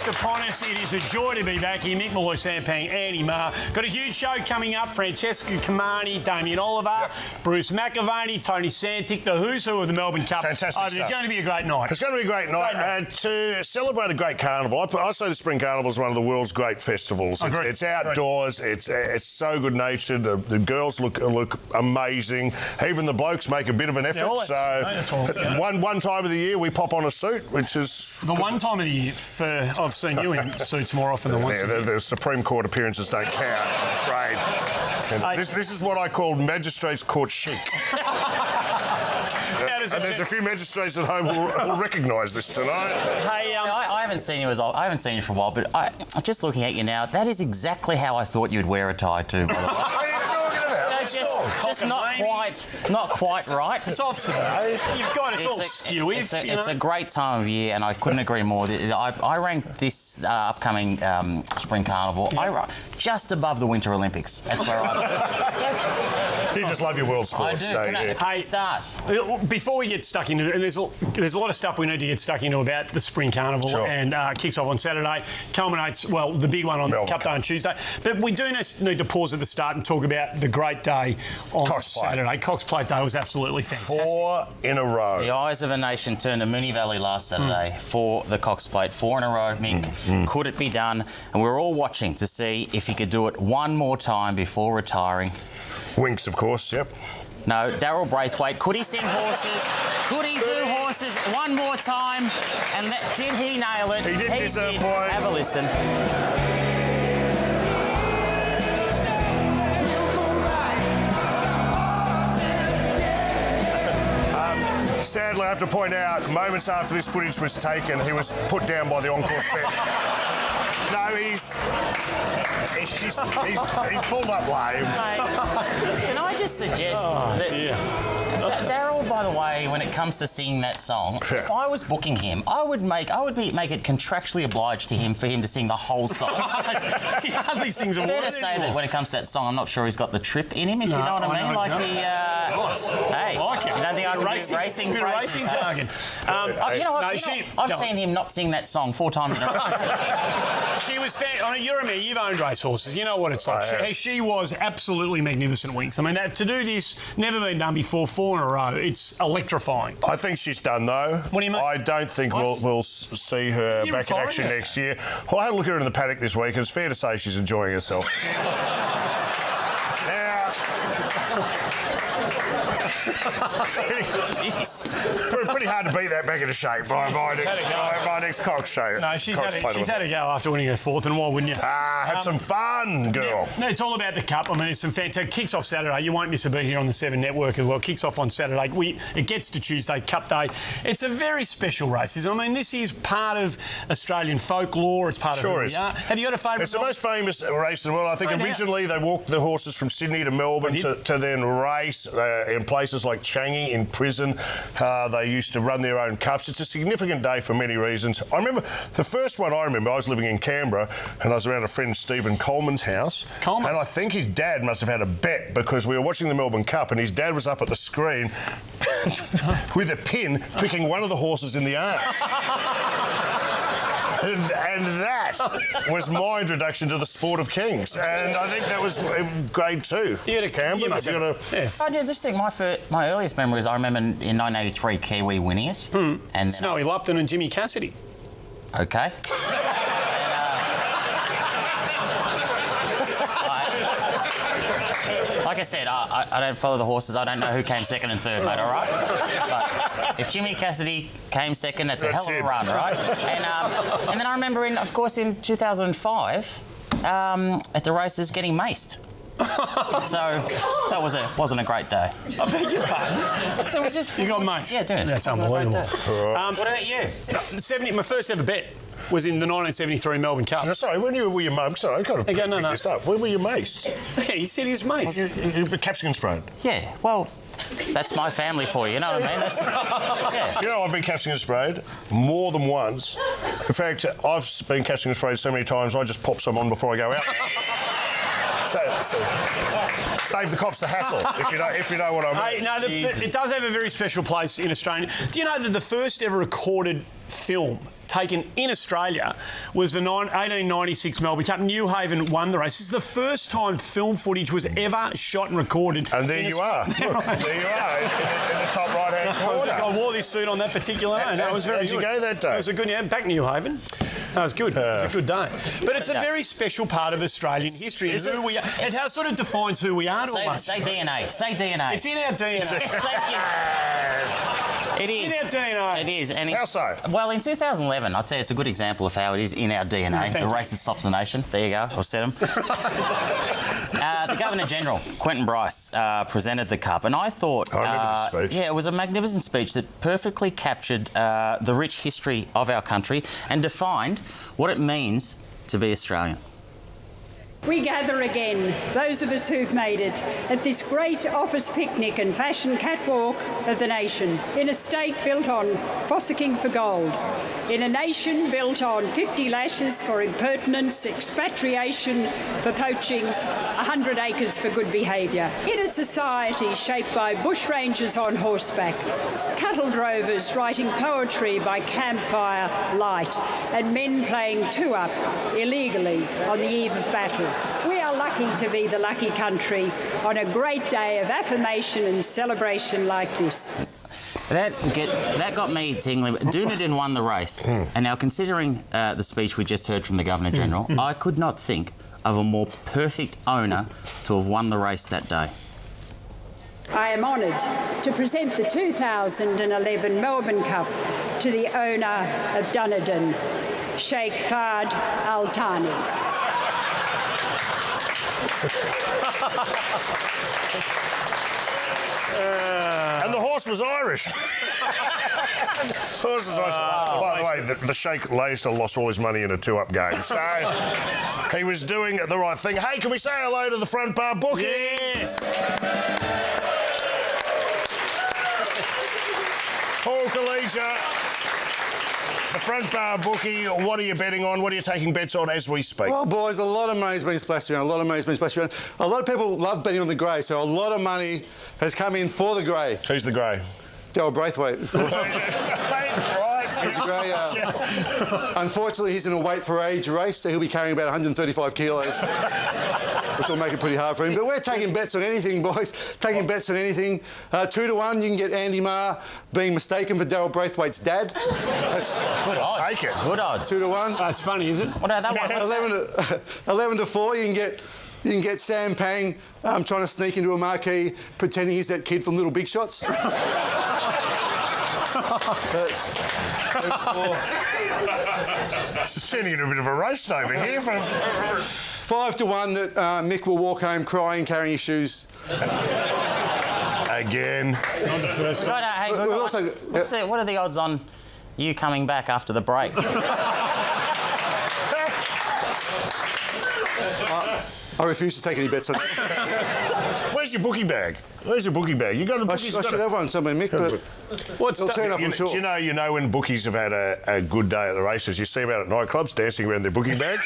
just upon us. It is a joy to be back here. Mick Malloy, Sampang, Andy Marr. Got a huge show coming up. Francesca Kamani, Damien Oliver, Bruce McAvaney, Tony Santic, the who's who of the Melbourne Cup. Fantastic stuff. It's going to be a great night. It's going to be a great night. To celebrate a great carnival, I say the Spring Carnival is one of the world's great festivals. It's outdoors. It's so good-natured. The girls look amazing. Even the blokes make a bit of an effort. One time of the year we pop on a suit, which is... The one time of the year I've seen you in suits more often than once. Yeah, the Supreme Court appearences don't count, I'm afraid. This is what I call magistrates court chic. And there's a few magistrates at home who will recognise this tonight. Hey, I haven't seen you for a while, but just looking at you now, that is exactly how I thought you'd wear a tie too. By the way. What are you talking about? Just not quite right. It's off today. You've got it's all skewy. It's a great time of year, and I couldn't agree more. I ranked this upcoming Spring Carnival just above the Winter Olympics. That's where I. You just love your world sports, don't you? Hey, start. Before we get stuck into it, and there's a lot of stuff we need to get stuck into about the Spring Carnival, and kicks off on Saturday, culminates, the big one on Cup Day on Tuesday. But we do need to pause at the start and talk about the great day on Saturday. Cox Plate Day was absolutely fantastic. 4 in a row. The eyes of a nation turned to Moonee Valley last Saturday for the Cox Plate. 4 in a row, Mick. Could it be done? And we were all watching to see if he could do it one more time before retiring. Winks, of course, yep. No, Daryl Braithwaite. Could he sing horses? Could he do horses one more time? And did he nail it? He did disappoint. Have a listen. Sadly, I have to point out, moments after this footage was taken, he was put down by the on-course bet. No, he's pulled up lame. Can I just suggest that Daryl, by the way, when it comes to singing that song, if I was booking him, I would make it contractually obliged to him for him to sing the whole song. He hardly sings a word. Fair to say that when it comes to that song, I'm not sure he's got the trip in him, if you know what I mean. Hey, I like it. I don't think I can do racing jargon. I've seen him not sing that song 4 times in a row. She was you're a man, you've owned racehorses, you know what it's like. She was absolutely magnificent, Winks. I mean, to do this, never been done before, 4 in a row, it's electrifying. I think she's done, though. What do you mean? I don't think we'll see her back in action next year. Well, I had a look at her in the paddock this week, and it's fair to say she's enjoying herself. Pretty hard to beat that back into shape by my next Cox show. No, she's had a go after winning her 4th, and why wouldn't you? Have some fun, girl. No, it's all about the Cup. I mean, it's some fantastic. Kicks off Saturday. You won't miss a beat here on the 7 Network as well. Kicks off on Saturday. It gets to Tuesday, Cup Day. It's a very special race. I mean, this is part of Australian folklore. It's part of who we are. Have you got a favourite? It's the most famous race in the world. I think originally they walked the horses from Sydney to Melbourne to then race in places like Changi in prison. They used to run their own cups. It's a significant day for many reasons. I remember the first one I was living in Canberra, and I was around a friend Stephen Coleman's house. And I think his dad must have had a bet because we were watching the Melbourne Cup and his dad was up at the screen with a pin picking one of the horses in the arms. And that was my introduction to the sport of kings. And I think that was grade 2. You got a Canberra. I just think my earliest memories, I remember in 1983 Kiwi winning it. And Snowy Lupton and Jimmy Cassidy. Okay. Like I said, I don't follow the horses. I don't know who came 2nd and 3rd, mate, all right? But if Jimmy Cassidy came 2nd, that's a hell of a run, right? And then I remember, in 2005, at the races, getting maced. So that wasn't a great day. I beg your pardon. So you got maced? Yeah, dude. That's unbelievable. What about you? My first ever bet was in the 1973 Melbourne Cup. Sorry, when you were your mum? Sorry, I've got to pick this up. When were you maced? Yeah, he said he was maced. You were capsicum sprayed? Yeah, well, that's my family for you, know what I mean? You know, I've been capsicum sprayed more than once. In fact, I've been capsicum sprayed so many times, I just pop some on before I go out. Save the cops the hassle, if you know what I mean. Hey, no, it does have a very special place in Australia. Do you know that the first ever recorded film taken in Australia was the 1896 Melbourne Cup? New Haven won the race. This is the first time film footage was ever shot and recorded. And there you are. Look, there you are in the top right-hand corner. I wore this suit on that particular day. That was very good. How'd you go that day? It was a good, back New Haven. That was good. It was a good day. But it's a very special part of Australian history. And who we are. It how sort of defines who we are to us. Say DNA. Say DNA. It's in our DNA. Thank you. It is. It's in our DNA. It is. And How so? Well, in 2011, I'd say it's a good example of how it is in our DNA. The racist stops the nation. There you go. I've said them. The Governor-General, Quentin Bryce, presented the cup. And I thought... I remember the speech. Yeah, it was a magnificent speech that perfectly captured the rich history of our country and defined what it means to be Australian. We gather again, those of us who've made it, at this great office picnic and fashion catwalk of the nation, in a state built on fossicking for gold, in a nation built on 50 lashes for impertinence, expatriation for poaching, 100 acres for good behaviour, in a society shaped by bushrangers on horseback, cattle drovers writing poetry by campfire light, and men playing two-up illegally on the eve of battle. We are lucky to be the lucky country on a great day of affirmation and celebration like this. That got me tingling. Dunedin won the race. And now, considering the speech we just heard from the Governor-General, I could not think of a more perfect owner to have won the race that day. I am honoured to present the 2011 Melbourne Cup to the owner of Dunedin, Sheikh Fahd Al Thani. And the horse was Irish. Horse was Irish. By the way, the Sheikh Leicester lost all his money in a two-up game, so he was doing the right thing. Hey, can we say hello to the front bar bookie? Yes. Paul Collegia. The front bar bookie, what are you betting on? What are you taking bets on as we speak? Well, boys, a lot of money's been splashed around. A lot of people love betting on the grey, so a lot of money has come in for the grey. Who's the grey? Daryl Braithwaite, of course. Right. He's a grey. Unfortunately, he's in a weight for age race, so he'll be carrying about 135 kilos, which will make it pretty hard for him. But we're taking bets on anything, boys. Taking bets on anything. 2-1, you can get Andy Marr being mistaken for Daryl Braithwaite's dad. That's Good odds. Take it. Good odds. 2-1. That's funny, is it? What about that one? 11-4, you can get Sam Pang trying to sneak into a marquee pretending he's that kid from Little Big Shots. This is turning into a bit of a roast over here. 5-1 that Mick will walk home crying, carrying his shoes. Again. On the first one. Hey, what are the odds on you coming back after the break? I refuse to take any bets on that. Where's your bookie bag? Where's your bookie bag? You got a I bookie? should have one somewhere, Mick, but it'll turn up, I'm sure. Do you know when bookies have had a good day at the races? You see them out at nightclubs dancing around their bookie bag.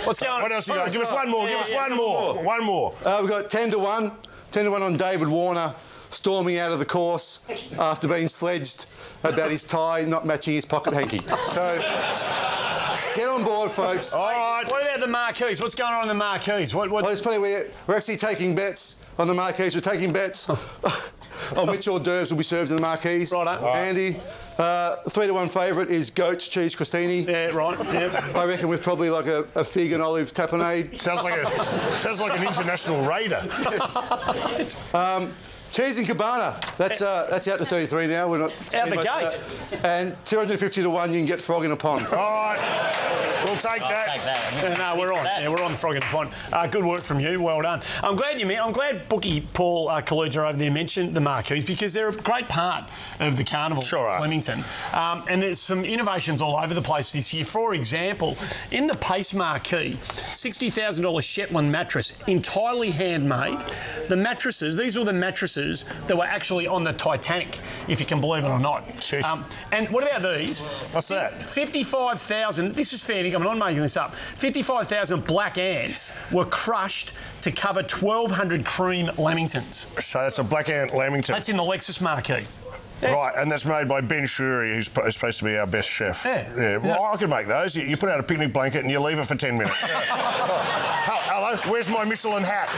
What's going on? What else you got? Give us one more. Give us one more. One more. We've got 10-1. 10-1 on David Warner storming out of the course after being sledged about his tie not matching his pocket hanky. So... get on board, folks. All right. What about the marquees? What's going on in the marquees? What? Well, it's funny, we're actually taking bets on the marquees. We're taking bets on which hors d'oeuvres will be served in the marquees. Righto. Andy, 3-1 favourite is goat's cheese crostini. Yeah, right. Yep. I reckon with probably like a fig and olive tapenade. Sounds like an international raider. Cheese and Cabana. That's out to 33 now. We're not out the gate. And 250-1, you can get frog in a pond. All right. We'll take that. Take that. No, we're on. Yeah, we're on the frog in the pond. Good work from you. Well done. I'm glad Bookie Paul Collegia over there mentioned the marquees because they're a great part of the carnival at Flemington. And there's some innovations all over the place this year. For example, in the Pace marquee, $60,000 Shetland mattress, entirely handmade. The mattresses, these were the mattresses that were actually on the Titanic, if you can believe it or not. And what about these? What's that? 55,000. This is fair income. I'm making this up, 55,000 black ants were crushed to cover 1,200 cream lamingtons. So that's a black ant lamington. That's in the Lexus marquee. Yeah. Right, and that's made by Ben Shuri, who's supposed to be our best chef. Yeah. Well, I could make those. You put out a picnic blanket and you leave it for 10 minutes. Hello, where's my Michelin hat?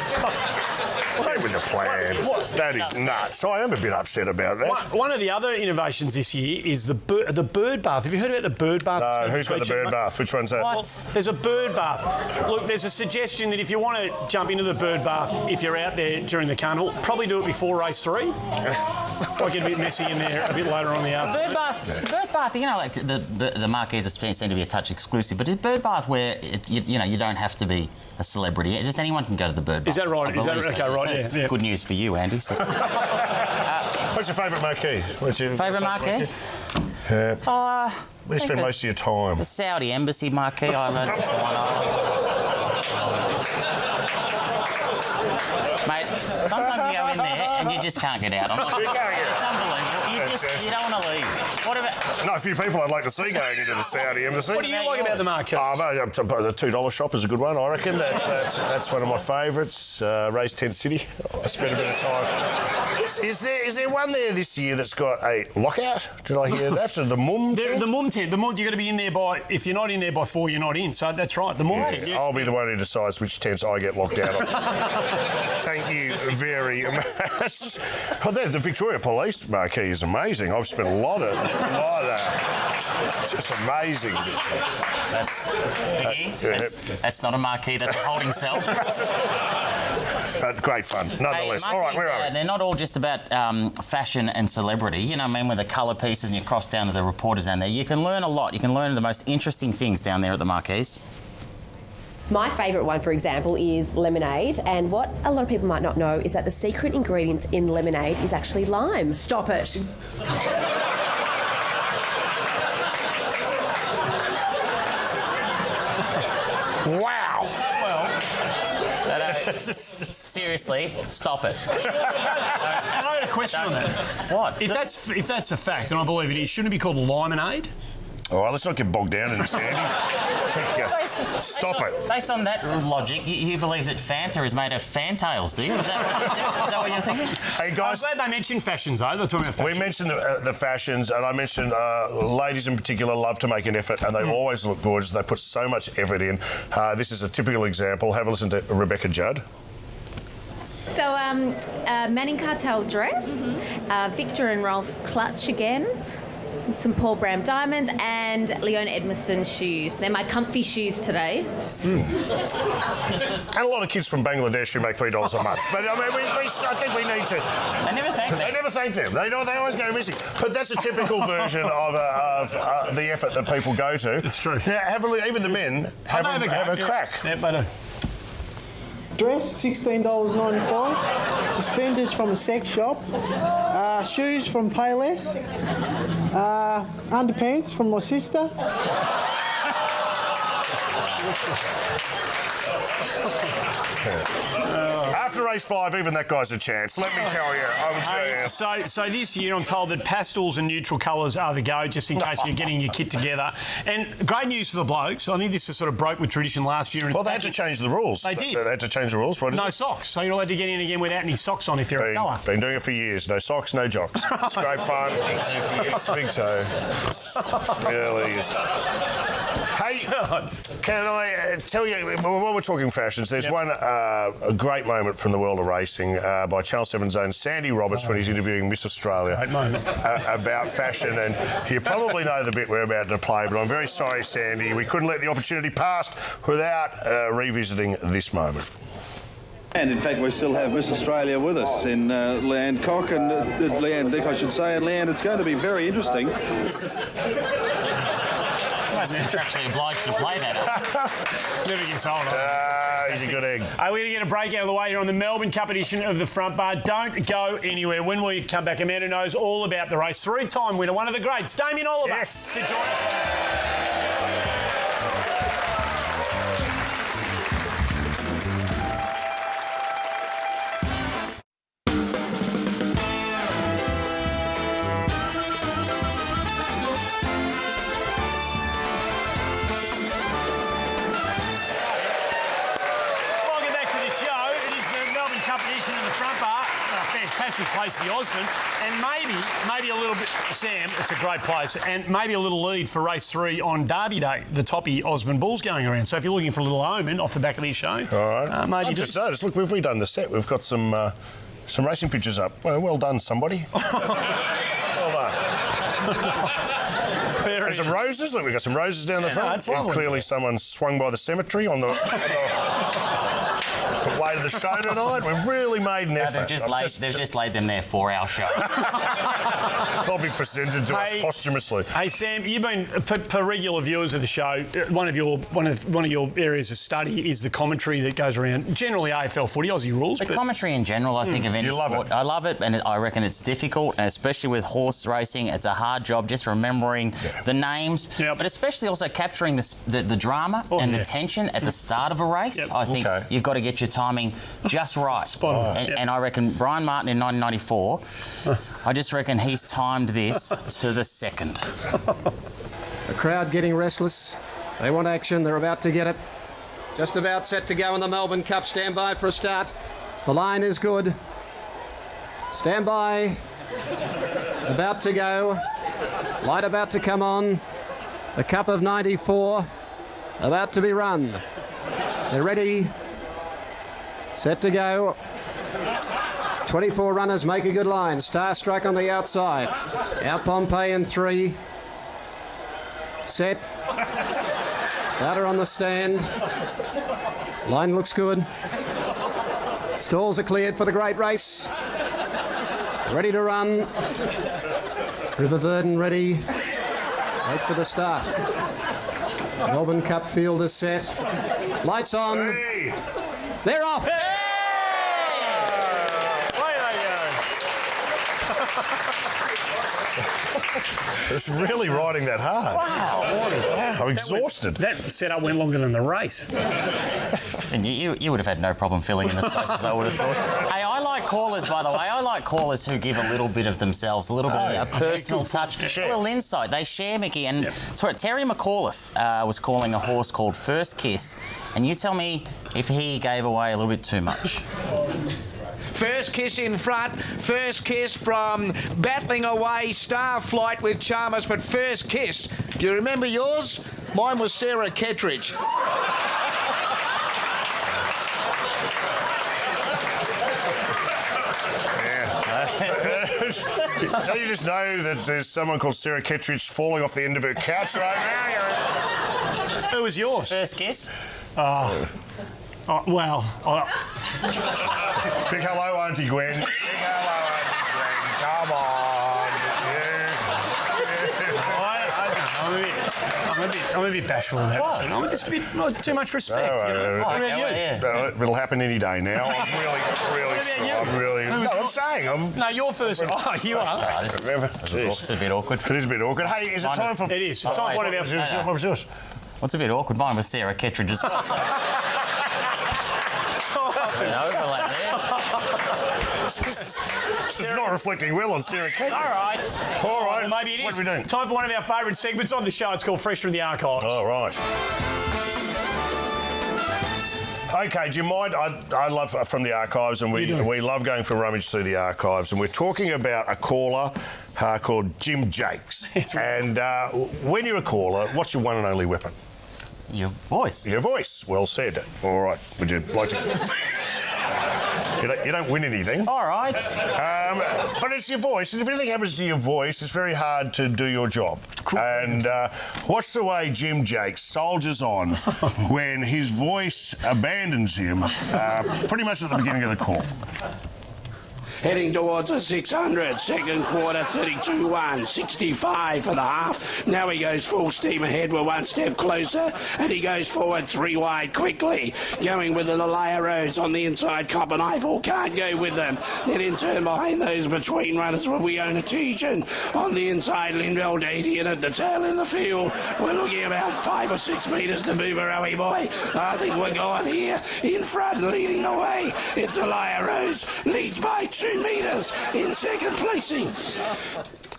Get with the plan. That is nuts. I am a bit upset about that. One of the other innovations this year is the bird bath. Have you heard about the bird bath? No, who's got the bird bath? Which one's that? Well, there's a bird bath. Look, there's a suggestion that if you want to jump into the bird bath, if you're out there during the carnival, probably do it before race 3. Might get a bit messy in there a bit later on the afternoon. Bird bath. It's a bird bath. You know, like the marquees seem to be a touch exclusive, but it's bird bath where it's, you don't have to be a celebrity. Just anyone can go to the bird bath. Is that right? Is that okay? Right. Yeah. Good news for you, Andy. So. What's your favourite marquee? Favourite marquee? Where do you spend most of your time? The Saudi Embassy marquee. That's the one. Mate, sometimes you go in there and you just can't get out. It's unbelievable. You don't want to leave. What about... Not a few people I'd like to see going into the Saudi Embassy. What do you like about the marquee? The $2 shop is a good one, I reckon. That's one of my favourites. Race Tent City. I spent a bit of time. Is there one there this year that's got a lockout? Did I hear that? The Mum tent? The Mum tent. The Mum, you've got to be in there by... If you're not in there by 4, you're not in. So that's right, the Mum tent. Yeah. I'll be the one who decides which tents I get locked out of. Thank you very much. Oh, the Victoria Police marquee is amazing. I've spent a lot of just amazing. That's Biggie. That's not a marquee. That's a holding cell. Great fun, nonetheless. Hey, all right, where are we? They're not all just about fashion and celebrity. You know what I mean? With the colour pieces and you cross down to the reporters down there, you can learn a lot. You can learn the most interesting things down there at the marquees. My favourite one, for example, is lemonade. And what a lot of people might not know is that the secret ingredient in lemonade is actually lime. Stop it. Wow. Seriously, stop it. And I got a question on that. What? If that's a fact, and I believe it is, shouldn't it be called limonade? All right, let's not get bogged down in this, Andy. Stop it. Based on that logic, you believe that Fanta is made of fantails, do you? Is that what you're thinking? Hey, guys. I'm glad they mentioned fashions, though. They're talking about fashion. We mentioned the fashions, and I mentioned ladies in particular love to make an effort, and they always look gorgeous. They put so much effort in. This is a typical example. Have a listen to Rebecca Judd. So, Manning Cartel dress, Victor and Rolf clutch again, some Paul Brown diamonds, and Leon Edmiston shoes. They're my comfy shoes today. And a lot of kids from Bangladesh who make $3 a month. But I mean, I think we need to. They never thank them. They never thank them. They always go missing. But that's a typical version of the effort that people go to. It's true. Now, even the men have a crack. Yeah, they do. Dress, $16.95. Suspenders from a sex shop. Shoes from Payless. Underpants from my sister. After race 5, even that guy's a chance. Let me tell you. So this year I'm told that pastels and neutral colours are the go, just in case you're getting your kit together. And great news for the blokes. I think this is sort of broke with tradition last year. Well, they had to change the rules. They did. They had to change the rules. What is no it? socks, so you're allowed to get in again without any socks on if you're a fella. Been doing it for years. No socks, no jocks. It's great fun. It's big toe. It really is. Hey, can I tell you, while we're talking fashions, there's one a great moment from the world of racing by Channel 7's own Sandy Roberts when he's interviewing Miss Australia about fashion. And you probably know the bit we're about to play, but I'm very sorry, Sandy. We couldn't let the opportunity pass without revisiting this moment. And in fact, we still have Miss Australia with us in Leanne Cock and Leanne Dick, I should say. And Leanne, it's going to be very interesting. I wasn't contractually obliged to play that. Never gets old. He's a good egg. We're going to get a break out of the way here on the Melbourne Cup edition of the Front Bar. Don't go anywhere. When we come back, Amanda knows all about the race. 3-time winner, one of the greats, Damien Oliver. Yes. To join us. the front bar. Fantastic place, the Osmond. And maybe a little bit, Sam, it's a great place, and maybe a little lead for race 3 on Derby Day, the toppy Osmond Bulls going around. So if you're looking for a little omen off the back of this show, all right. maybe I've just noticed, look, we've redone the set. We've got some racing pictures up. Well done, somebody. Well done. There's some roses. Look, we've got some roses down the front. No, clearly someone swung by the cemetery on the way to the show tonight. We've really made an effort. They've just laid them there for our show. They'll be presented to us posthumously. Hey Sam, you've been for regular viewers of the show. One of your areas of study is the commentary that goes around. Generally AFL footy, Aussie rules. But commentary in general, I think of any sport. Love it. I love it, and I reckon it's difficult, and especially with horse racing, it's a hard job just remembering the names, but especially also capturing the drama and the tension at the start of a race. I think you've got to get your timing just right. Spot on. And I reckon Brian Martin in 1994, I just reckon he's timed this to the second. The crowd getting restless. They want action. They're about to get it. Just about set to go in the Melbourne Cup. Stand by for a start. The line is good. Stand by. About to go. Light about to come on. The Cup of 94 about to be run. They're ready. Set to go. 24 runners make a good line. Starstruck on the outside. Out Pompey in 3. Set. Starter on the stand. Line looks good. Stalls are cleared for the great race. Ready to run. River Verdon ready. Wait for the start. Melbourne Cup field is set. Lights on. Hey. They're off. Hey! It's really riding that hard. Wow, I'm exhausted. That setup went longer than the race. And you would have had no problem filling in the spaces, I would have thought. Hey, I like callers, by the way. I like callers who give a little bit of themselves, a little bit of a personal touch, a little insight. They share, Mickey. And Terry McAuliffe was calling a horse called First Kiss. And you tell me if he gave away a little bit too much. First Kiss in front, First Kiss from battling away Starflight with Chalmers, but First Kiss, do you remember yours? Mine was Sarah Kettridge. Don't you just know that there's someone called Sarah Kettridge falling off the end of her couch right now? Who was yours? First Kiss? Well... Big hello, Auntie Gwen. Big hello, Auntie Gwen. Come on. I'm a bit bashful in that. I'm just a bit too much respect. It'll happen any day now. I'm saying. No, you're first. Oh, you are. It's a bit awkward. It is a bit awkward. Hey, is it time for... It is. It's time for one of our... What was yours? What's a bit awkward? Mine was Sarah Kettridge as well. So. Overlap there. This is not reflecting well on Sarah Kettridge. All right. Well, maybe it is. What are we doing? Time for one of our favourite segments on the show. It's called Fresh from the Archives. All right. Okay, do you mind? I love from the archives, and we love going for rummage through the archives, and we're talking about a caller called Jim Jakes. And when you're a caller, what's your one and only weapon? Your voice. Your voice. Well said. All right. Would you like to... You don't win anything. All right. But it's your voice, and if anything happens to your voice, it's very hard to do your job. Cool. And watch the way Jim Jakes soldiers on when his voice abandons him pretty much at the beginning of the call. Heading towards the 600, second quarter, 32-1, 65 for the half. Now he goes full steam ahead. We're one step closer, and he goes forward 3 wide quickly. Going with the Lalaya Rose on the inside. Copper Eiffel can't go with them. Then in turn behind those between runners will be Onatijan. On the inside, Linville Dadian at the tail in the field. We're looking about 5 or 6 metres to Boobarowie Boy. I think we're going here. In front, leading the way. It's Lalaya Rose. Leads by 2 metres in second placing.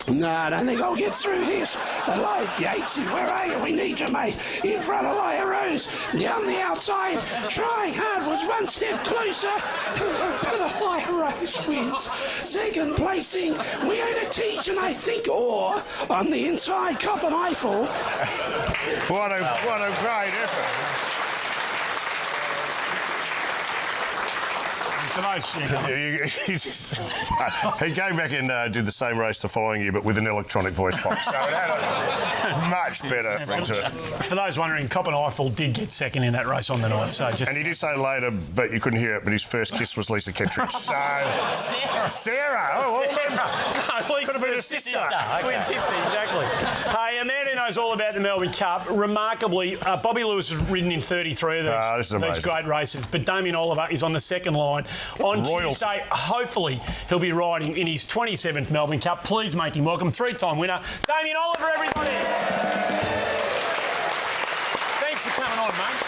No, I don't think I'll get through this. Hello, Yatesy, where are you? We need you, mate. In front of Leia Rose, down the outside. Trying hard was one step closer. But Leia Rose wins. Second placing, we own a Teach, and I think, or on the inside, Cop and Eiffel. What a great effort. He came back and did the same race the following year, but with an electronic voice box. So it had a much better ring to it. For those wondering, Cop and Eiffel did get second in that race on the night. So and he did say later, but you couldn't hear it, but his first kiss was Lisa Kettridge. So Sarah. Oh, well, no, could have been a sister. Twin sister, exactly. Hey, a man who knows all about the Melbourne Cup. Remarkably, Bobby Lewis has ridden in 33 of these great races, but Damien Oliver is on the second line. On Tuesday, hopefully, he'll be riding in his 27th Melbourne Cup. Please make him welcome. Three-time winner, Damien Oliver, everybody. Thanks for coming on, mate.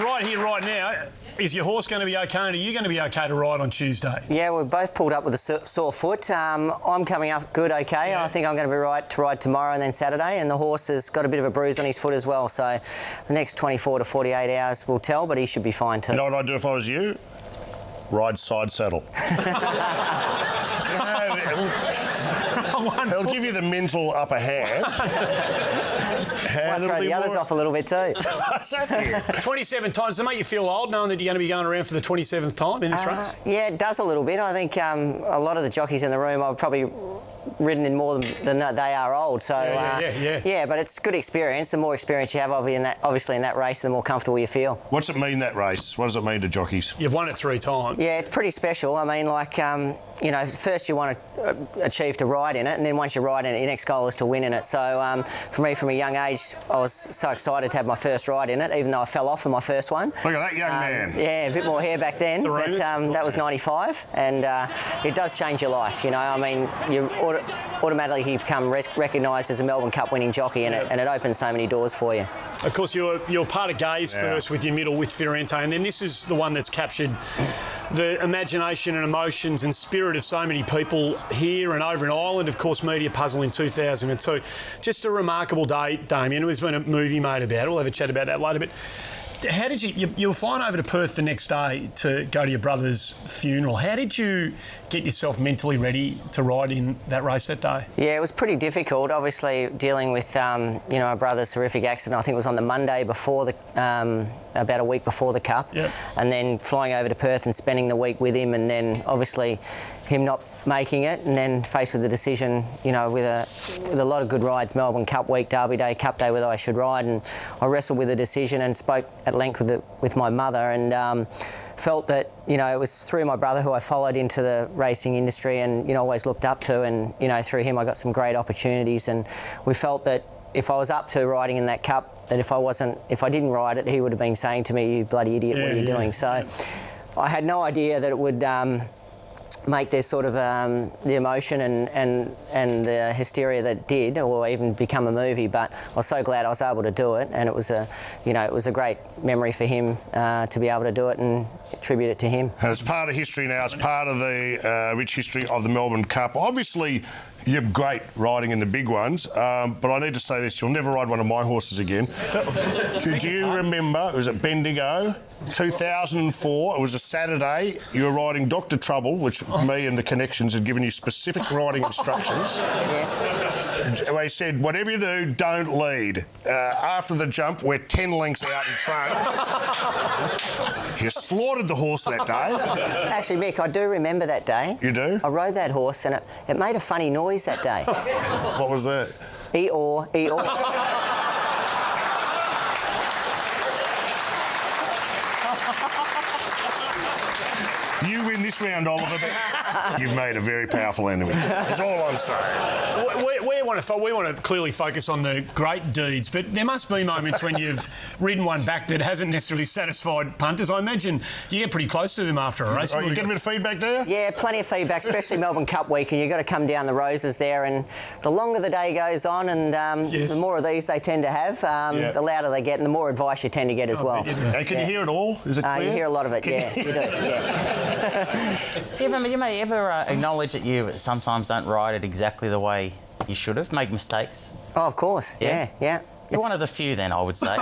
Right here, right now, is your horse going to be okay, and are you going to be okay to ride on Tuesday? Yeah, we've both pulled up with a sore foot. I'm coming up good, okay. Yeah. I think I'm going to be right to ride tomorrow and then Saturday, and the horse has got a bit of a bruise on his foot as well, so the next 24 to 48 hours will tell, but he should be fine too. You know what I'd do if I was you? Ride side saddle. He'll give you the mental upper hand. Might throw the others off a little bit too. 27 times. Does it make you feel old knowing that you're going to be going around for the 27th time in this race? Yeah, it does a little bit. I think a lot of the jockeys in the room I've probably ridden in more than they are old. So yeah, but it's good experience. The more experience you have obviously in that race, the more comfortable you feel. What's it mean, that race? What does it mean to jockeys? You've won it 3 times. Yeah, it's pretty special. I mean, like, you know, first you want to achieve to ride in it, and then once you ride in it, your next goal is to win in it. So for me, from a young age, I was so excited to have my first ride in it, even though I fell off in my first one. Look at that young man. Yeah, a bit more hair back then, but that was 95, and it does change your life, you know. I mean, you automatically become recognised as a Melbourne Cup winning jockey, and it opens so many doors for you. Of course, you're part of Gaze first with your middle with Fiorente, and then this is the one that's captured the imagination and emotions and spirit of so many people here and over in Ireland. Of course, Media Puzzle in 2002. Just a remarkable day, Damien. There's been a movie made about it. We'll have a chat about that later. But how did you were flying over to Perth the next day to go to your brother's funeral. How did you get yourself mentally ready to ride in that race that day? Yeah, it was pretty difficult. Obviously, dealing with you know, my brother's horrific accident. I think it was on the Monday before the about a week before the Cup, and then flying over to Perth and spending the week with him, and then obviously him not making it, and then faced with the decision, you know, with a lot of good rides, Melbourne Cup week, Derby Day, Cup Day, whether I should ride, and I wrestled with the decision and spoke at length with my mother, and felt that, you know, it was through my brother who I followed into the racing industry and, you know, always looked up to, and, you know, through him I got some great opportunities, and we felt that if I was up to riding in that Cup, that if I didn't ride it, he would have been saying to me, "You bloody idiot, what are you doing?" So I had no idea that it would make this sort of the emotion and the hysteria that it did, or even become a movie. But I was so glad I was able to do it, and it was a great memory for him to be able to do it and attribute it to him. And it's part of history now. It's part of the rich history of the Melbourne Cup. Obviously, you're great riding in the big ones, but I need to say this: you'll never ride one of my horses again. Do you remember? It was at Bendigo, 2004. It was a Saturday. You were riding Dr. Trouble, which me and the connections had given you specific riding instructions. Yes. They said, whatever you do, don't lead. After the jump, we're 10 lengths out in front. You slaughtered the horse that day. Actually, Mick, I do remember that day. You do? I rode that horse, and it made a funny noise that day. What was that? E-or, E-or. You win this round, Oliver, but you've made a very powerful enemy. That's all I'm saying. We want to clearly focus on the great deeds, but there must be moments when you've ridden one back that hasn't necessarily satisfied punters. I imagine you get pretty close to them after a race. Oh, you get a bit of feedback, do you? Yeah, plenty of feedback, especially Melbourne Cup week, and you've got to come down the roses there, and the longer the day goes on, and the more of these they tend to have, the louder they get, and the more advice you tend to get as well. Hey, can you hear it all? Is it clear? You hear a lot of it, you do, Even they ever acknowledge that you sometimes don't ride it exactly the way you should have, make mistakes? Oh, of course. Yeah. You're one of the few, then, I would say.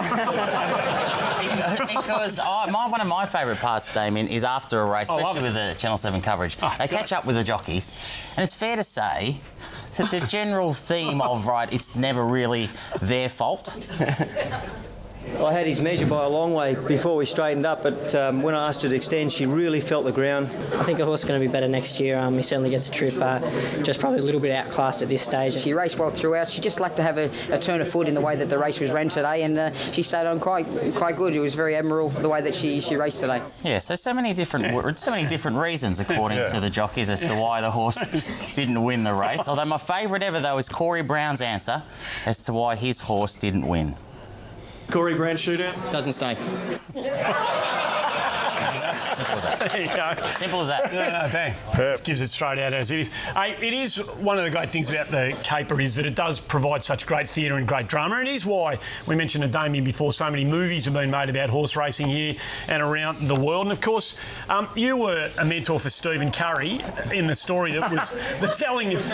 Because one of my favourite parts, Damien, is after a race, especially with the Channel 7 coverage. They catch up with the jockeys, and it's fair to say there's a general theme of, it's never really their fault. I had his measure by a long way before we straightened up, but when I asked her to extend, she really felt the ground. I think the horse is going to be better next year. He certainly gets a trip, just probably a little bit outclassed at this stage. She raced well throughout. She just lacked to have a turn of foot in the way that the race was ran today, and she stayed on quite good. It was very admirable the way that she raced today. Yeah, so many different reasons, according to the jockeys, as to why the horse didn't win the race. Although my favourite ever, though, is Corey Brown's answer as to why his horse didn't win. Corey Brown shootout? Doesn't stay. Simple as that. There you go. Simple as that. No, bang. Just gives it straight out as it is. It is one of the great things about the caper is that it does provide such great theatre and great drama. And it is why we mentioned to Damien before, so many movies have been made about horse racing here and around the world. And of course, you were a mentor for Stephen Curry in the story that was the telling of.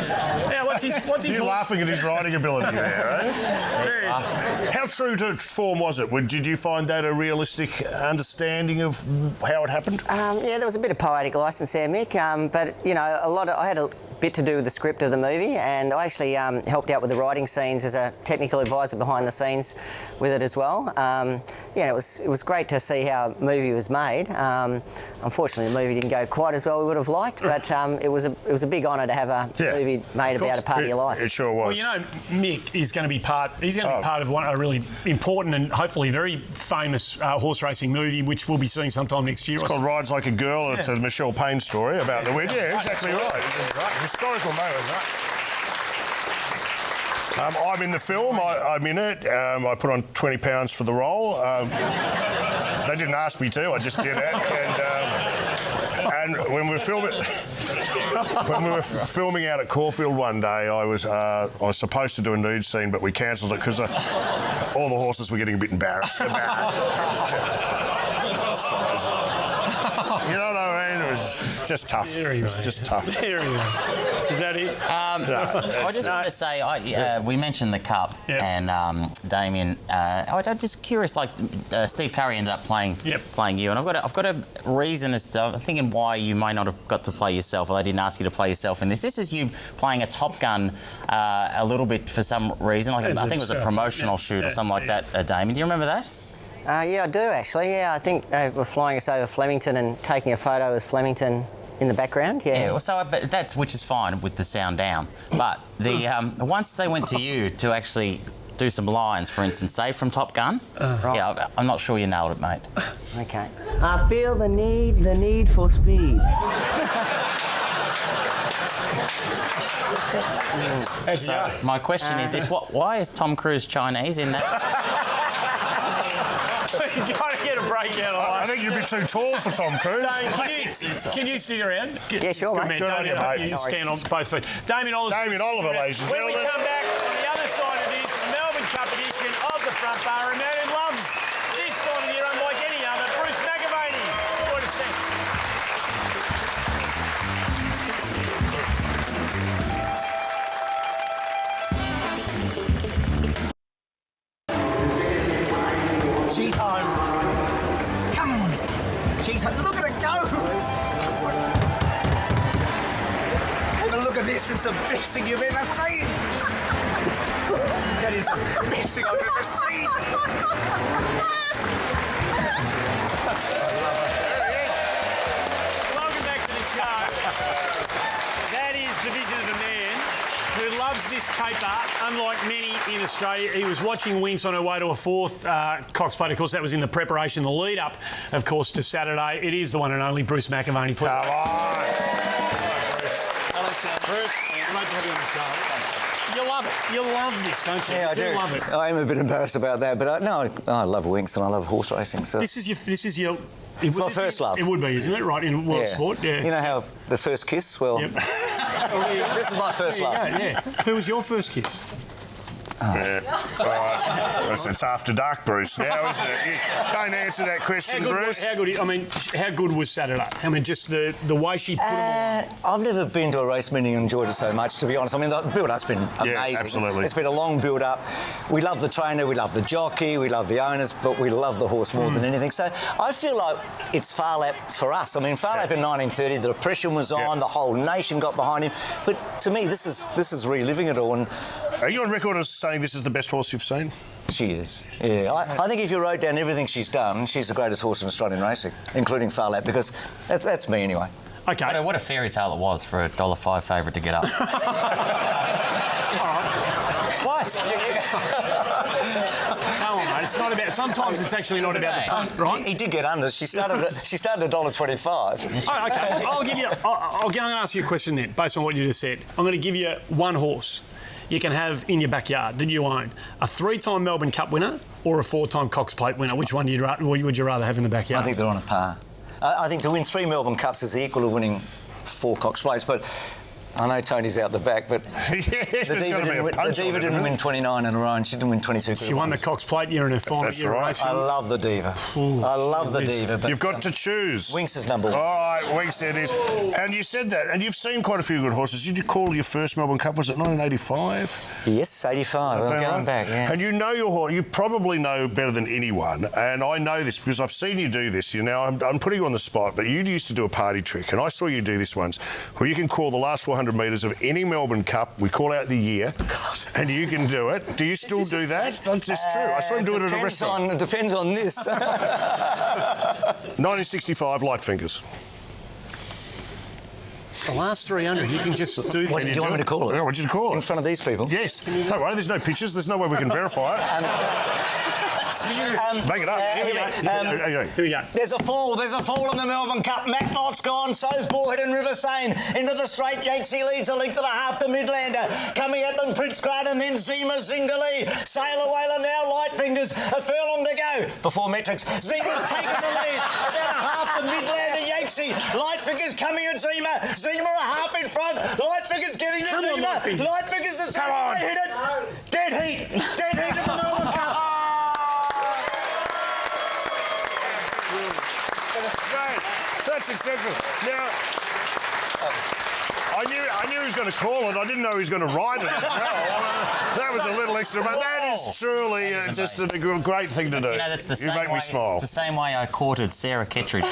Now, what's his You're laughing at his riding ability there, eh? How true to form was it? Did you find that a realistic understanding of how it happened? Yeah, there was a bit of poetic licence there, Mick, but, I had a bit to do with the script of the movie, and I actually helped out with the writing scenes as a technical advisor behind the scenes with it as well. It was great to see how a movie was made. Unfortunately, the movie didn't go quite as well we would have liked, but it was a big honour to have a movie made about a part of your life. It sure was. Well, Mick is going to be part. He's going to be part of a really important and hopefully very famous horse racing movie, which we'll be seeing sometime next year. It's called Rides Like a Girl. It's a Michelle Payne story about the win. Yeah, exactly right. Historical moment, right? I'm in the film. I'm in it. I put on 20 pounds for the role. They didn't ask me to. I just did it. And when we were filming out at Caulfield one day, I was supposed to do a nude scene, but we cancelled it because all the horses were getting a bit embarrassed about it. You know what I mean? It was just tough. It was just tough. Is that it? I just want to say, we mentioned the Cup and Damien. I'm just curious, Steve Curry ended up playing you, and I've got a reason as to, I'm thinking why you may not have got to play yourself, or they didn't ask you to play yourself in this. This is you playing a Top Gun a little bit for some reason. I think it was a promotional shoot or something like that, Damien. Do you remember that? Yeah, I do actually. Yeah, I think they were flying us over Flemington and taking a photo with Flemington in the background. Yeah. But that's which is fine with the sound down. But the once they went to you to actually do some lines, for instance, say from Top Gun. Yeah, I'm not sure you nailed it, mate. Okay. I feel the need for speed. So my question is this: why is Tom Cruise Chinese in that? You got to get a breakout. I think you'd be too tall for Tom Cruise. Can you stick around? Yeah, sure, mate. Good on you, mate. You stand on both feet. Damien Oliver, ladies and When we gentlemen. come back on the other side of this Melbourne Cup edition of the Front Bar, a man who loves this time of year unlike any other, Bruce McAvaney. What a sense. She's home. Come on. She's home. Look at her go. Have a look at this. It's the best thing you've ever seen. That is the best thing I've ever seen. Welcome back to the show. That is the vision of a man who loves this caper, unlike many in Australia. He was watching Winx on her way to a fourth Cox Plate. Of course, that was in the preparation, the lead-up, of course, to Saturday. It is the one and only Bruce McAvaney. Come on. Hello, Sam. Bruce. Great to have you on the show. You love it. You love this, don't you? Yeah, I do. Love it. I am a bit embarrassed about that, but I love Winx and I love horse racing. So This is your. It's my first love. It would be, isn't it? Right, in world sport, yeah. You know how the first kiss? Well, this is my first love. Yeah. Who was your first kiss? Yeah. All right. It's after dark, Bruce, now, isn't it? You don't answer that question, Bruce. How good was Saturday? I mean, just the way she put them on. I've never been to a race meeting and enjoyed it so much, to be honest. I mean, the build-up's been amazing. Yeah, absolutely. It's been a long build-up. We love the trainer, we love the jockey, we love the owners, but we love the horse more than anything. So I feel like it's Phar Lap for us. I mean, Phar Lap in 1930, the oppression was on, the whole nation got behind him. But to me, this is reliving it all. And are you on record as saying this is the best horse you've seen? She is, yeah. I think if you wrote down everything she's done, she's the greatest horse in Australian racing, including Phar Lap, because that's me anyway. Okay. What a fairy tale it was for a $1.05 favourite to get up. What? Come on, mate. It's not about. Sometimes it's actually not about the punt, right? He did get under. She started at $1.25. Oh, okay. I'm going to ask you a question then, based on what you just said. I'm going to give you one horse you can have in your backyard that you own. A 3-time Melbourne Cup winner or a 4-time Cox Plate winner. Which one would you rather have in the backyard? I think they're on a par. I think to win 3 Melbourne Cups is the equal of winning 4 Cox Plates, but I know Tony's out the back, but the Diva didn't win 29 in a row and she didn't win 22. She won the Cox Plate year in her final. That's right. I love the Diva. I love the Diva. But you've got to choose. Winks is number 1. All right, Winks it is. And you said that, and you've seen quite a few good horses. Did you call your first Melbourne Cup, was it 1985? Yes, 85. I'm going back, yeah. And you know your horse. You probably know better than anyone, and I know this because I've seen you do this. You know, I'm putting you on the spot, but you used to do a party trick, and I saw you do this once, where you can call the last 400 metres of any Melbourne Cup. We call out the year, and you can do it. Do you still do that? That's just true. I saw him do it at a restaurant. It depends on this. 1965, light fingers. The last 300, you can just do. What do you want me to call it? Yeah, what did you call it? In front of these people? Yes. Don't worry, there's no pictures. There's no way we can verify it. Bang it up. Here we go. There's a fall in the Melbourne Cup. Matt Lott's gone, so's Bullhead and River Seine. Into the straight, Yatesy leads a length and a half to Midlander. Coming at them, Prince Grant and then Zima Zingalee. Sailor Whaler now, light fingers. A furlong to go before metrics. Zima's taken the lead. About a half to Midlander, Yatesy. Light fingers coming at Zima. Zima a half in front. Light fingers getting to Zima. Light fingers is coming. They hit it. Dead heat in the Melbourne Cup. That's exceptional. Now, I knew he was going to call it. I didn't know he was going to ride it as well. That was a little extra, but that is truly just a great thing to do. You know, that's the same make way, me smile. It's the same way I courted Sarah Kettridge.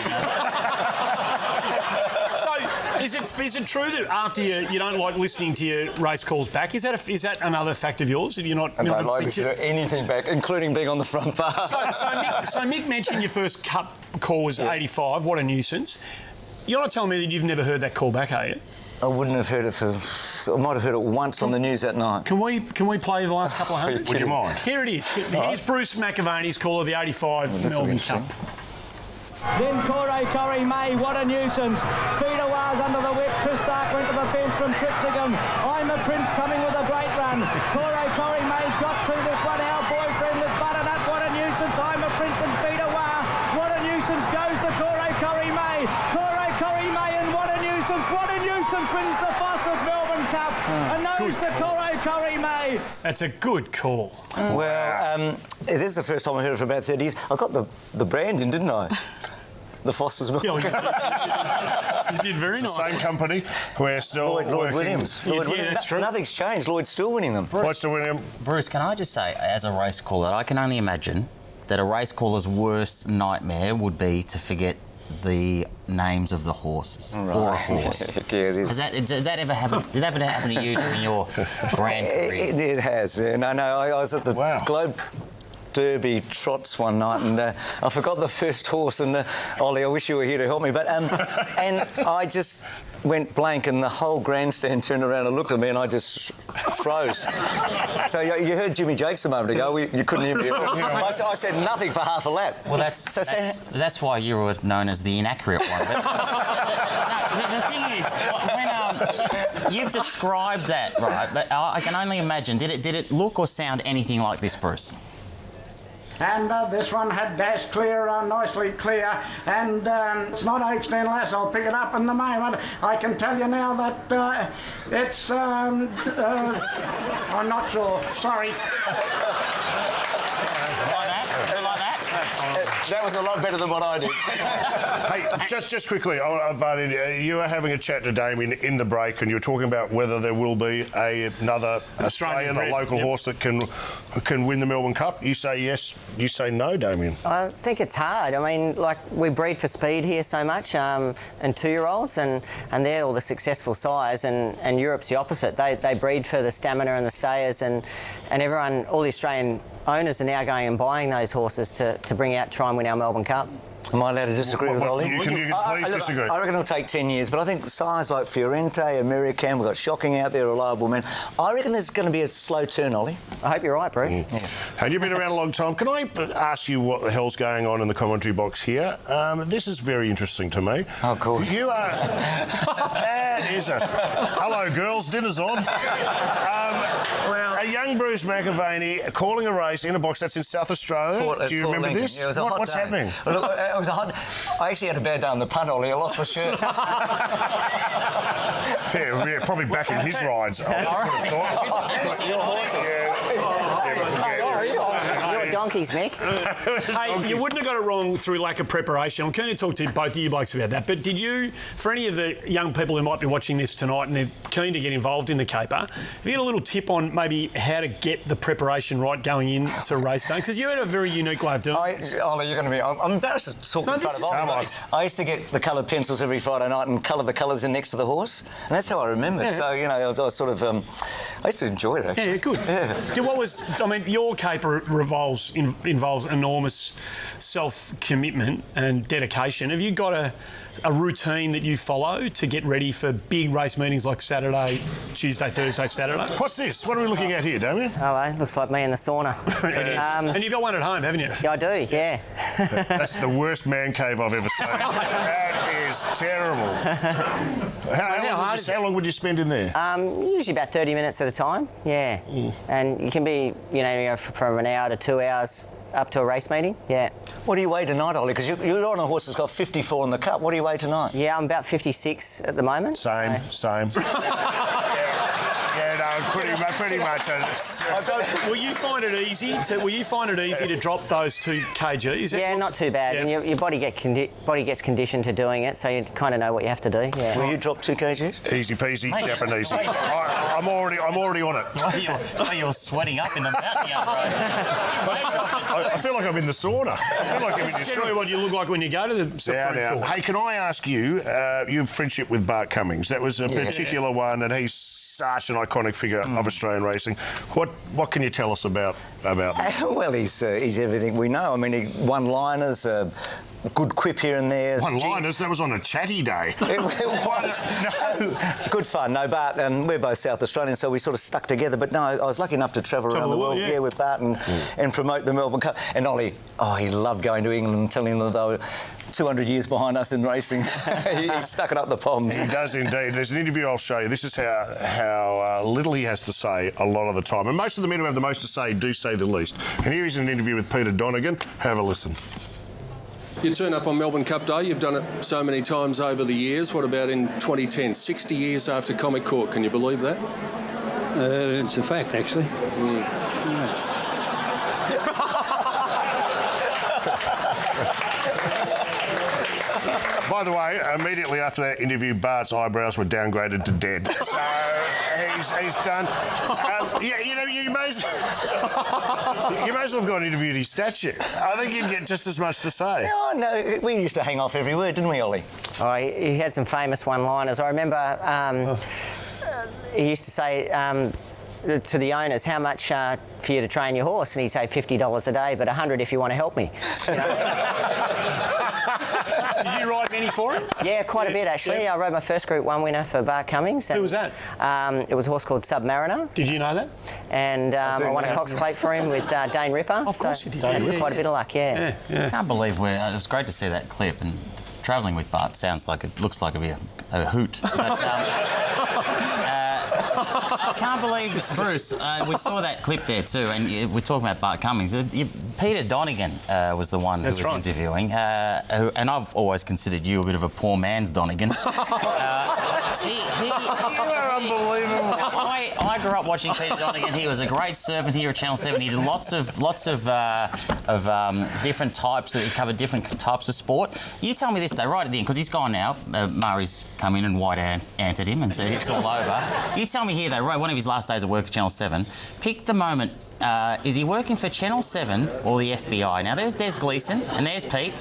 So, is it true that after you don't like listening to your race calls back? Is that another fact of yours that you're not? I don't like listening to anything back, including being on the front bar. So Mick mentioned your first Cup call was 85. What a nuisance! You're not telling me that you've never heard that call back, are you? I wouldn't have heard it I might have heard it once on the news that night. Can we play the last couple of hundred? Would you mind? Here it is. Here's Bruce McAvaney's call of the 85 Melbourne Cup. Then Corey May, what a nuisance. Feeder was under the whip. Tristark went to the fence from Tripsingham. I'm a Prince coming with a great run. Corey May's got to this one. Our boyfriend with Butternut, what a nuisance. I'm a Prince and Feeder War. What a nuisance goes to Corey May. Corey May and what a nuisance. What a nuisance wins the fastest Melbourne Cup. And knows to Corey May. That's a good call. Well, it is the first time I heard it for about 30 years. I got the brand in, didn't I? The Foster's Milk. You did very nice. The same company. We're still Lloyd Williams. That's true. Nothing's changed. Lloyd's still winning them. What's still winning them? Bruce, can I just say, as a race caller, I can only imagine that a race caller's worst nightmare would be to forget the names of the horses or a horse. Yeah, it is. Does that ever happen? Did that ever happen to you during your brand career? It has. Yeah. No, I was at the Globe Derby trots one night and I forgot the first horse and Ollie, I wish you were here to help me, but and I just went blank and the whole grandstand turned around and looked at me and I just froze. So you heard Jimmy Jakes a moment ago, you couldn't hear me. I said nothing for half a lap. Well, that's why you were known as the inaccurate one. But, no, the thing is, when you've described that, right, but I can only imagine, did it look or sound anything like this, Bruce? and this one had dashed clear, nicely clear, and it's not H10 less. I'll pick it up in the moment. I can tell you now that it's I'm not sure. Sorry. That was a lot better than what I did. Hey, just quickly, Barney, you were having a chat to Damien in the break, and you were talking about whether there will be another Australian or local horse that can win the Melbourne Cup. You say yes. You say no, Damien. I think it's hard. I mean, like, we breed for speed here so much, and 2-year-olds, and they're all the successful sires, and Europe's the opposite. They breed for the stamina and the stayers, and everyone, all the Australian owners are now going and buying those horses to bring out, try and win our Melbourne Cup. Am I allowed to disagree with Ollie? You can please disagree. I reckon it'll take 10 years, but I think sires like Fiorente, American, we've got Shocking out there, reliable men. I reckon there's going to be a slow turn, Ollie. I hope you're right, Bruce. Yeah. And you've been around a long time. Can I ask you what the hell's going on in the commentary box here? This is very interesting to me. Oh, God. You are... That is a... Hello, girls. Dinner's on. A young Bruce McAvaney calling a race in a box that's in South Australia. Do you remember this? Yeah, it was a hot What's day. happening? Well, look, it was a hot... I actually had a bad day on the punt, Ollie. I lost my shirt. yeah, probably back in his rides. I would have thought. It's your horses. You're donkeys, Mick. Hey, you wouldn't have got it wrong through lack of preparation. I'm keen to talk to both of you blokes about that. But did you, for any of the young people who might be watching this tonight and they're keen to get involved in the caper, have you got a little tip on maybe how to get the preparation right going into race day? Because you had a very unique way of doing it. Ollie, you're going to be... I'm embarrassed to talk in front of Ollie. I used to get the coloured pencils every Friday night and colour the colours in next to the horse. And that's how I remember it. So, you know, I was sort of... I used to enjoy it, actually. Yeah, good. Yeah. Your caper involves enormous self-commitment and dedication. Have you got a routine that you follow to get ready for big race meetings like Saturday, Tuesday, Thursday, Saturday? What's this? What are we looking at here, Damien? Hello, looks like me in the sauna. And you've got one at home, haven't you? Yeah, I do, yeah. That's the worst man cave I've ever seen. That is terrible. How long would you spend in there? Usually about 30 minutes at a time, yeah. And you can be, from an hour to 2 hours up to a race meeting, yeah. What do you weigh tonight, Ollie? Because you're on a horse that's got 54 in the cup. What do you weigh tonight? Yeah, I'm about 56 at the moment. Same. Pretty much. Will you find it easy to drop those 2 kgs? Yeah, not too bad. Yeah. And your body gets conditioned to doing it, so you kind of know what you have to do. Yeah. Will you drop 2 kgs? Easy peasy, Japanese. I'm already on it. You're sweating up in the mountain, I feel like I'm in the sauna. That's generally what you look like when you go to the Supreme Court. Hey, can I ask you? You have friendship with Bart Cummings. That was a particular one, and he's such an iconic figure of Australian racing. What can you tell us about that? Well, he's everything we know. I mean, one-liners, good quip here and there. One-liners? That was on a chatty day. It was. No. Good fun. No, Bart, we're both South Australian, so we sort of stuck together. But no, I was lucky enough to travel around the world with Bart and promote the Melbourne Cup. And Ollie, he loved going to England and telling them they were 200 years behind us in racing. He stuck it up the palms. He does indeed. There's an interview I'll show you. This is how little he has to say a lot of the time. And most of the men who have the most to say do say the least. And here is an interview with Peter Donegan. Have a listen. You turn up on Melbourne Cup Day. You've done it so many times over the years. What about in 2010? 60 years after Comic Court. Can you believe that? It's a fact, actually. Yeah. By the way, immediately after that interview, Bart's eyebrows were downgraded to dead. So he's done. You may as well have gone and interviewed his statue. I think you'd get just as much to say. Oh, no, we used to hang off every word, didn't we, Ollie? Oh, he had some famous one-liners. I remember he used to say to the owners, how much for you to train your horse? And he'd say $50 a day, but $100 if you want to help me. Did you ride many for him? Yeah, quite a bit, actually. Yeah. I rode my first Group 1 winner for Bart Cummings. Who was that? It was a horse called Submariner. Did you know that? And I won a Cox Plate for him with Dane Ripper. Of course you did. Had quite a bit of luck, I can't believe it was great to see that clip, and travelling with Bart looks like it'd be a hoot. But, I can't believe, Bruce, we saw that clip there too, and we're talking about Bart Cummings. Peter Donegan was the one who was interviewing, and I've always considered you a bit of a poor man's Donegan. You are unbelievable. I grew up watching Peter Donegan. He was a great servant here at Channel 7. He did lots of different types. He covered different types of sport. You tell me this though, right at the end, because he's gone now. Murray's come in and white answered him and said it's all over. You tell me here though, right, one of his last days of work at Channel 7. Pick the moment. Is he working for Channel 7 or the FBI? Now there's Des Gleeson and there's Pete.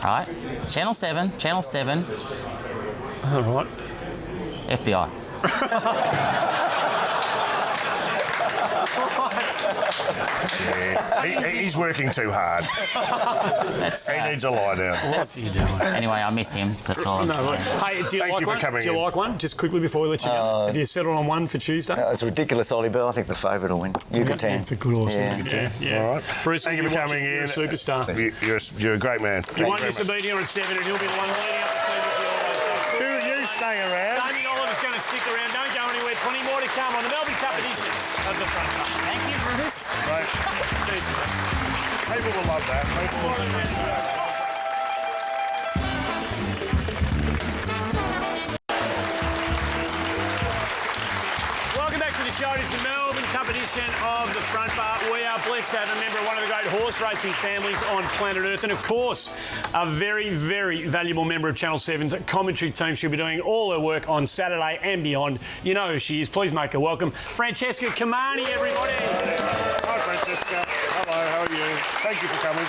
Right, Channel 7. All right. FBI. He's working too hard. He needs a lie down. What's he doing? Anyway, I miss him. That's all I'm saying. Hey, do you Thank like you for one? coming Do you in. like one? Just quickly before we let you go. Have you settled on one for Tuesday? It's ridiculous, Ollie, but I think the favourite will win. Yucatan. It's a good horse. Yeah. All right. Bruce, Thank you for coming in. You're a superstar. You're a great man. You want Mr. Beatty on at 7 and he'll be the one leading up the team as you always do. You stay around. Damien Oliver's going to stick around. Don't go anywhere. 20 more to come on the Melbourne Cup edition of the front. Thank you, Bruce. Right. People will love that. People will love that. Welcome back to the show. It's the Melbourne Cup edition of the front bar. We are blessed to have a member of one of the great horse racing families on planet Earth, and of course, a very, very valuable member of Channel 7's commentary team. She'll be doing all her work on Saturday and beyond. You know who she is. Please make her welcome, Francesca Kamani, everybody. Hi, Francesca. Hello, how are you? Thank you for coming.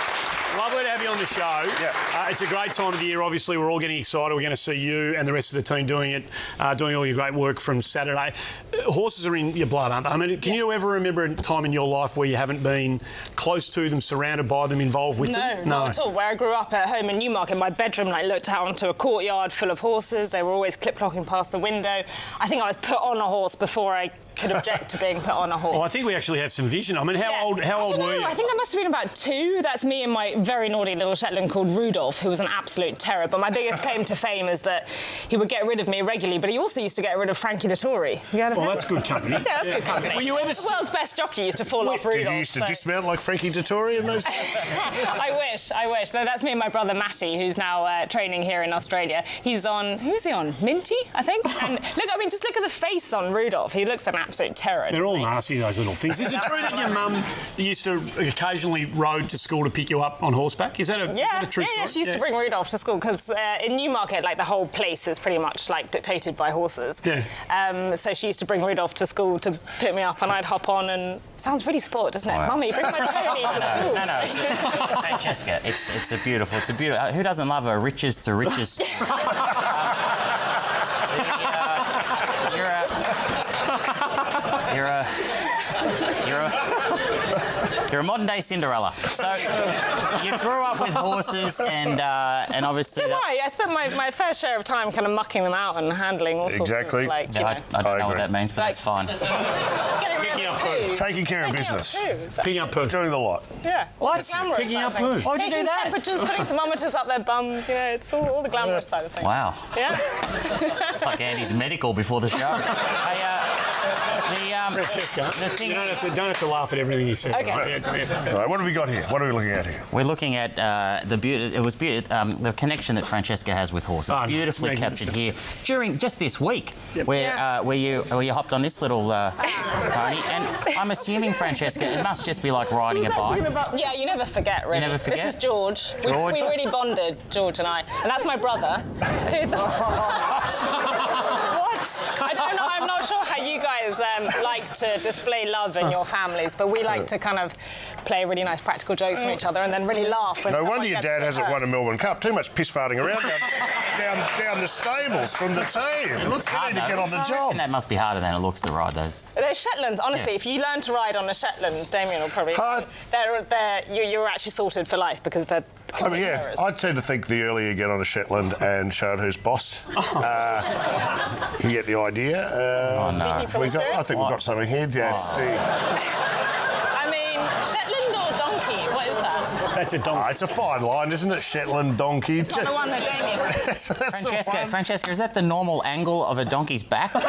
Lovely to have you on the show. Yeah. It's a great time of the year. Obviously, we're all getting excited. We're going to see you and the rest of the team doing it, doing all your great work from Saturday. Horses are in your blood, aren't they? I mean, can you ever remember a time in your life where you haven't been close to them, surrounded by them, involved with them? No, not at all. Where I grew up at home in Newmarket, my bedroom, I looked out onto a courtyard full of horses. They were always clip-clocking past the window. I think I was put on a horse before I could object to being put on a horse. Oh, I think we actually have some vision. I mean, how old were you? I think I must have been about 2. That's me and my very naughty little Shetland called Rudolph, who was an absolute terror. But my biggest claim to fame is that he would get rid of me regularly, but he also used to get rid of Frankie Dettori. Well, that's good company. Yeah, that's good company. Were you ever... The world's best jockey used to fall off Rudolph. Did you used to dismount like Frankie Dettori in those days? I wish. No, that's me and my brother Matty, who's now training here in Australia. He's on... Who's he on? Minty, I think? And look, I mean, just look at the face on Rudolph. He looks an absolute terror. They're all nasty, those little things. Is it true that your mum used to occasionally rode to school to pick you up on horseback? Is that a true story? Yeah, she used to bring Rudolph to school because in Newmarket, like, the whole place is pretty much, like, dictated by horses. Yeah. So she used to bring Rudolph to school to pick me up and I'd hop on and... Sounds really sport, doesn't it? Wow. Mummy, bring my pony to school. No, Francesca, it's a beautiful... Who doesn't love a riches to riches... You're a modern-day Cinderella. So you grew up with horses, and obviously. Don't worry, I spent my fair share of time kind of mucking them out and handling all sorts of like. You know. I don't know what that means, but that's fine. Picking up poo. Taking care of business. Picking up poo. Doing the lot. Yeah. What? Picking up poo. Why'd you do that? Temperatures, putting thermometers up their bums. You know, it's all the glamorous side of things. Wow. Yeah. It's like Andy's medical before the show. Francesca, you don't have to laugh at everything you said. Okay. Right, come here. All right, what have we got here? What are we looking at here? We're looking at the connection that Francesca has with horses. Beautifully captured here during just this week, where you hopped on this little pony, and I'm assuming, Francesca, it must just be like riding a bike. Yeah, you never forget, really. You never forget? This is George. George. We really bonded, George and I, and that's my brother. I don't know. I'm not sure how you guys like to display love in your families, but we like to kind of play really nice practical jokes from each other and then really laugh. When No wonder your dad hasn't won a Melbourne Cup. Too much piss farting around down the stables from the team. It looks they need to get on the job. And that must be harder than it looks to ride those. They're Shetlands. Honestly, if you learn to ride on a Shetland, Damien will probably. You're actually sorted for life because they're. I mean, yeah, I tend to think the earlier you get on a Shetland and show it who's boss, you get the idea. I think we've got something here. I mean, Shetland or donkey? What is that? That's a donkey. It's a fine line, isn't it? Shetland, donkey. It's not the one that Damien had. Francesca, is that the normal angle of a donkey's back? What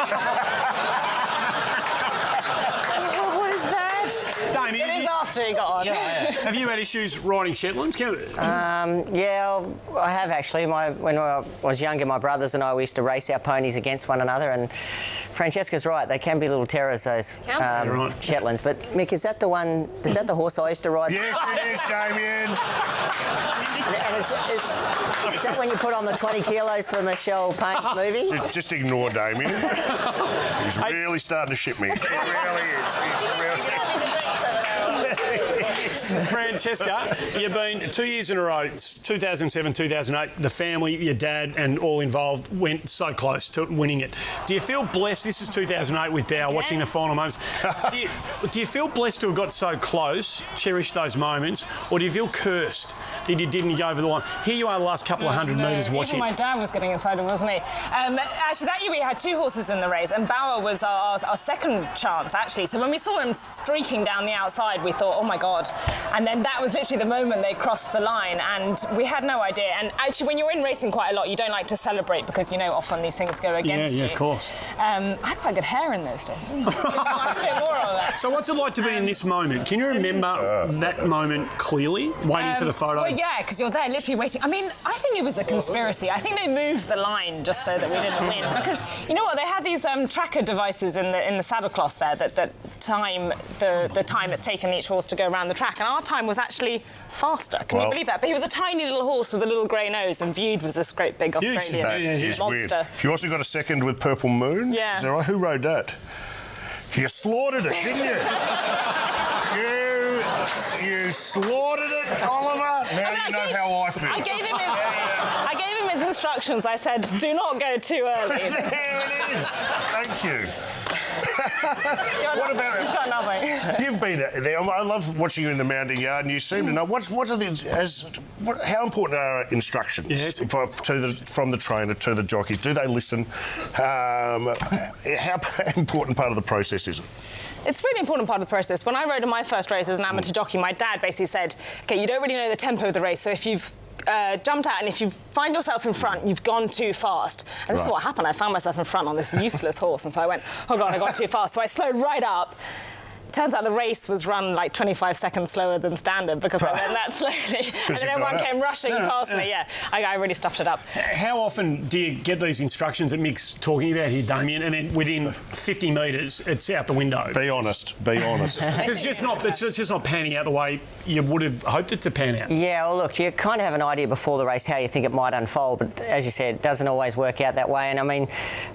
is that? Damien, It is after he got on. have you had issues riding Shetlands? Yeah, I have actually. When I was younger, my brothers and I used to race our ponies against one another, and Francesca's right, they can be little terrors, those Shetlands. But Mick, is that the one? Is that the horse I used to ride? Yes, it is, Damien. And is that when you put on the 20 kilos for Michelle Payne's movie? Just ignore Damien. He's really starting to ship me. He really is. He's really. Francesca, you've been 2 years in a row, 2007, 2008, the family, your dad and all involved went so close to winning it. Do you feel blessed? This is 2008 with Bow, watching the final moments. Do you feel blessed to have got so close, cherish those moments, or do you feel cursed that you didn't go over the line? Here you are the last couple of hundred metres watching. Even my dad was getting excited, wasn't he? Actually, that year we had 2 horses in the race, and Bauer was our second chance, actually. So when we saw him streaking down the outside, we thought, oh my God. And then that was literally the moment they crossed the line, and we had no idea. And actually, when you're in racing quite a lot, you don't like to celebrate because, you know, often these things go against you. Yeah, of course. I had quite good hair in those days, didn't I? So what's it like to be in this moment? Can you remember that moment clearly, waiting for the photo? Well, yeah, because you're there literally waiting. I mean, I think it was a conspiracy. I think they moved the line just so that we didn't win. Because, you know what, they had these tracker devices in the saddlecloths there that time the time it's taken each horse to go around the track. And our time was actually faster. Can you believe that? But he was a tiny little horse with a little grey nose, and viewed was this great big Australian monster. Weird. You also got a second with Purple Moon. Yeah. Is that right? Who rode that? You slaughtered it, didn't you? You slaughtered it, Oliver. Now you know how I feel. I gave him his instructions. I said, do not go too early. There it is. Thank you. What about it? He's got nothing. You've been there. I love watching you in the mounting yard, and you seem to know how important are instructions from the trainer to the jockey? Do they listen? How important part of the process is it? It's a really important part of the process. When I rode in my first race as an amateur jockey, my dad basically said, OK, you don't really know the tempo of the race, so if you've jumped out and if you find yourself in front, you've gone too fast. And this is what happened. I found myself in front on this useless horse, and so I went, oh God, I got too fast. So I slowed right up. Turns out the race was run like 25 seconds slower than standard because I went that slowly. And then everyone came rushing past me. Yeah, I really stuffed it up. How often do you get these instructions that Mick's talking about here, Damien, and then within 50 metres, it's out the window? Be honest. It's just not panning out the way you would have hoped it to pan out. Yeah, well, look, you kind of have an idea before the race how you think it might unfold, but as you said, it doesn't always work out that way. And I mean,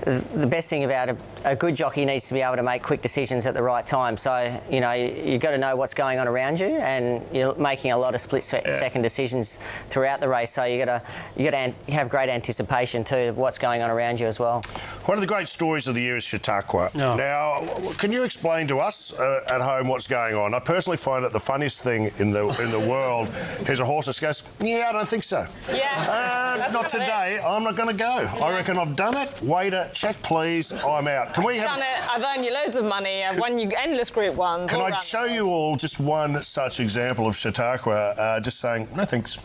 the best thing about a good jockey needs to be able to make quick decisions at the right time. So, you know, you've got to know what's going on around you, and you're making a lot of split-second decisions throughout the race. So you got to have great anticipation to what's going on around you as well. One of the great stories of the year is Chautauqua. Oh. Now, can you explain to us at home what's going on? I personally find it the funniest thing in the world. Here's a horse that goes, yeah, I don't think so. Yeah. Not today. I'm not going to go. Yeah. I reckon I've done it. Waiter, check please. I'm out. Can we have? I've done it. I've earned you loads of money. I've won you endless Group 1s. Can I show you all just one such example of Chautauqua just saying, no thanks.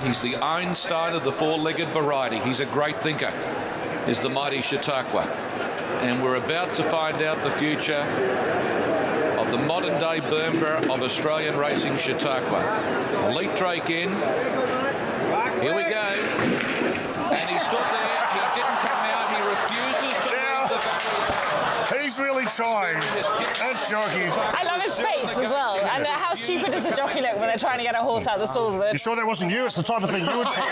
He's the Einstein of the four-legged variety. He's a great thinker, is the mighty Chautauqua. And we're about to find out the future of the modern-day Burnborough of Australian racing, Chautauqua. Elite Drake in. Here we go. And he stood there. He didn't come out. He refuses to leave the barrier. He's really trying. That jockey. I love his face as well. And how stupid does a jockey look when they're trying to get a horse out of the stalls? You sure that wasn't you? It's the type of thing you would pick.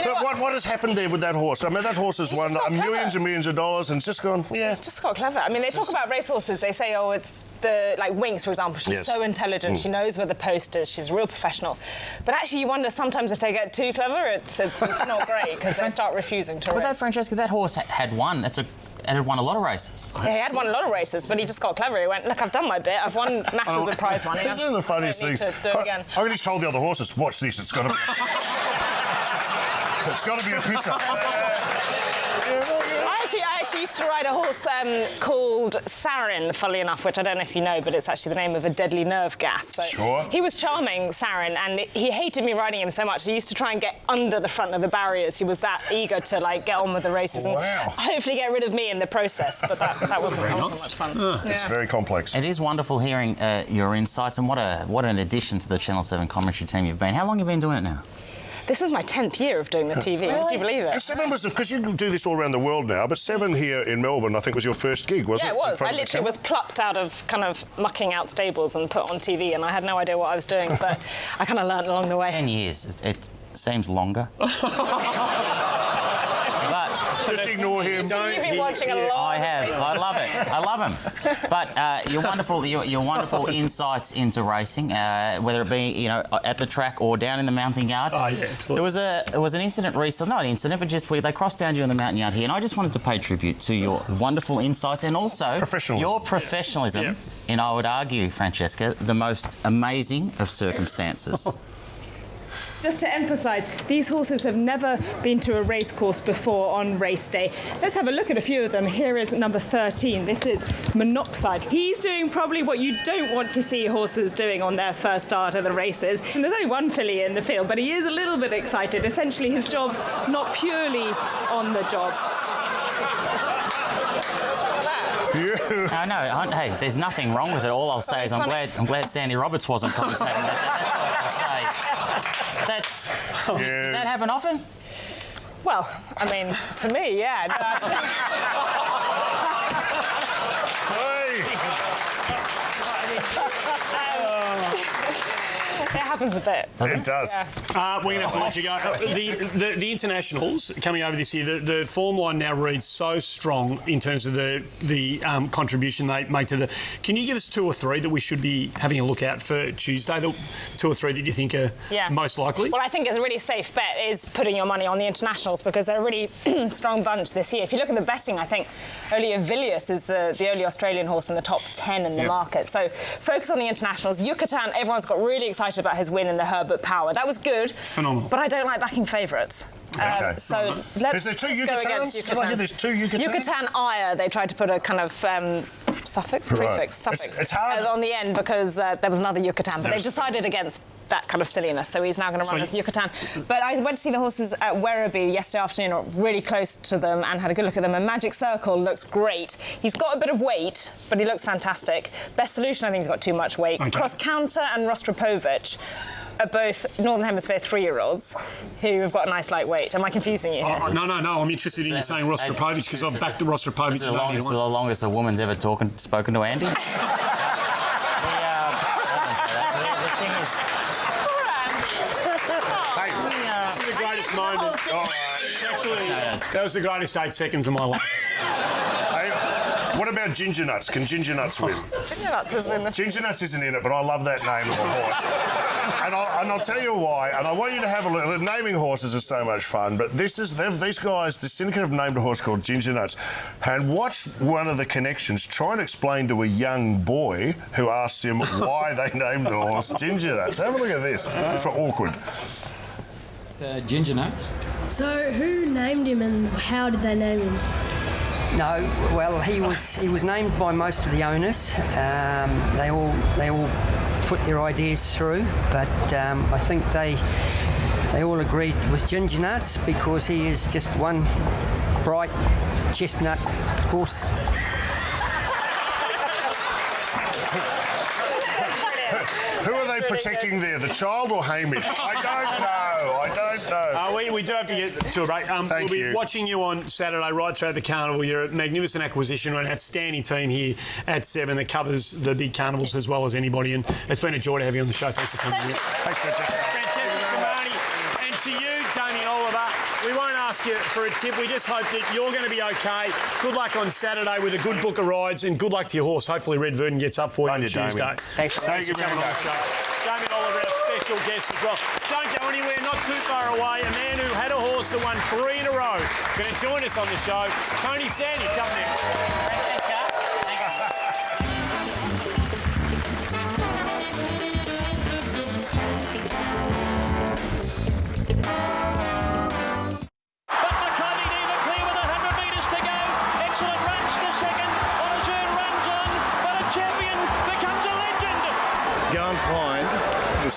But what has happened there with that horse? I mean, that horse has won millions and millions of dollars and it's just gone, It's just got clever. I mean, they talk about racehorses. They say, oh, it's like Winx, for example. She's so intelligent. She knows where the post is. She's a real professional. But actually, you wonder sometimes if they get too clever, it's not great because they start refusing to race. But that, Francesca, that horse had won. And had won a lot of races. Yeah, he had won a lot of races, but he just got clever. He went, look, I've done my bit. I've won masses of prize money. This is the funniest thing. To do it again. I already told the other horses, watch this. It's got to be. It's got to be a pisser. I actually used to ride a horse called Sarin, funnily enough, which I don't know if you know, but it's actually the name of a deadly nerve gas. So sure. He was charming, Sarin, and he hated me riding him so much. He used to try and get under the front of the barriers. He was that eager to get on with the races and hopefully get rid of me in the process. But that wasn't so much fun. It's very complex. It is wonderful hearing your insights, and what an addition to the Channel 7 commentary team you've been. How long have you been doing it now? This is my 10th year of doing the TV. Really? Would you believe it? 7 was, because you do this all around the world now, but 7 here in Melbourne, I think, was your first gig, wasn't it? Yeah, it was. I literally was plucked out of kind of mucking out stables and put on TV, and I had no idea what I was doing, but I kind of learnt along the way. 10 years. It seems longer. Just ignore him. You've been watching a lot. I have. I love it. I love him. But your wonderful insights into racing, whether it be at the track or down in the mountain yard. Oh yeah, absolutely. There was an incident recently, not an incident, but just they crossed down you in the mountain yard here, and I just wanted to pay tribute to your wonderful insights and also your professionalism in, I would argue, Francesca, the most amazing of circumstances. Just to emphasise, these horses have never been to a race course before on race day. Let's have a look at a few of them. Here is number 13. This is Monoxide. He's doing probably what you don't want to see horses doing on their first start of the races. And there's only one filly in the field, but he is a little bit excited. Essentially, his job's not purely on the job. I know. Hey, there's nothing wrong with it. All I'll say is I'm glad Sandy Roberts wasn't commentating. That's all I'll say. Does that happen often? Well, I mean, to me, yeah. It happens a bit. It does. Yeah. We're going to have to let you go. The internationals coming over this year, the form line now reads so strong in terms of the contribution they make to the... Can you give us 2 or 3 that we should be having a look at for Tuesday? 2 or 3 that you think are most likely? Well, I think it's a really safe bet is putting your money on the internationals because they're a really strong bunch this year. If you look at the betting, I think Olio Villiers is the only Australian horse in the top 10 in the market. So focus on the internationals. Yucatan, everyone's got really excited about his win in the Herbert Power. That was good. Phenomenal. But I don't like backing favourites. Okay. So let's Is there 2 go Yucatans? against Did Yucatan. I hear there's 2 Yucatans? Yucatan Aya, they tried to put a kind of suffix, prefix, suffix it's hard. on the end because there was another Yucatan, but they've decided against that kind of silliness, so he's now going to run as Yucatan. But I went to see the horses at Werribee yesterday afternoon, really close to them, and had a good look at them. And Magic Circle looks great. He's got a bit of weight, but he looks fantastic. Best Solution, I think he's got too much weight. Okay. Cross Counter and Rostropovich are both Northern Hemisphere 3-year-olds who have got a nice light weight. Am I confusing you here? No. I'm interested in you saying Rostropovich because I've backed the Rostropovich. It's the longest a woman's ever spoken to Andy. This is the greatest moment. Actually, that was the greatest 8 seconds of my life. What about Ginger Nuts? Can Ginger Nuts win? Ginger Nuts is in the... Ginger Nuts isn't in it, but I love that name of a horse. And I'll tell you why. And I want you to have a look. Naming horses is so much fun, but these guys, the syndicate have named a horse called Ginger Nuts. And watch one of the connections try and explain to a young boy who asks him why they named the horse Ginger Nuts. Have a look at this. It's awkward. Ginger Nuts. So who named him and how did they name him? No, well, he was named by most of the owners. They all put their ideas through, but I think they all agreed it was Ginger Nuts because he is just one bright chestnut horse. Who are they protecting there, the child or Hamish? I don't know. We do have to get to a break. We'll be watching you on Saturday right throughout the carnival. You're a magnificent acquisition. We're an outstanding team here at 7 that covers the big carnivals as well as anybody. And it's been a joy to have you on the show. Thanks for coming here. Thanks, Francesca Tremonti. And to you, Damien Oliver, we won't ask you for a tip. We just hope that you're going to be OK. Good luck on Saturday with a good book of rides and good luck to your horse. Hopefully Red Verdon gets up for you on Tuesday. Thanks for coming on the show. Damien Oliver, our special guest as well. Don't go anywhere, not too far away. A man who had a horse that won 3 in a row. Going to join us on the show. Tony Sandy, come next.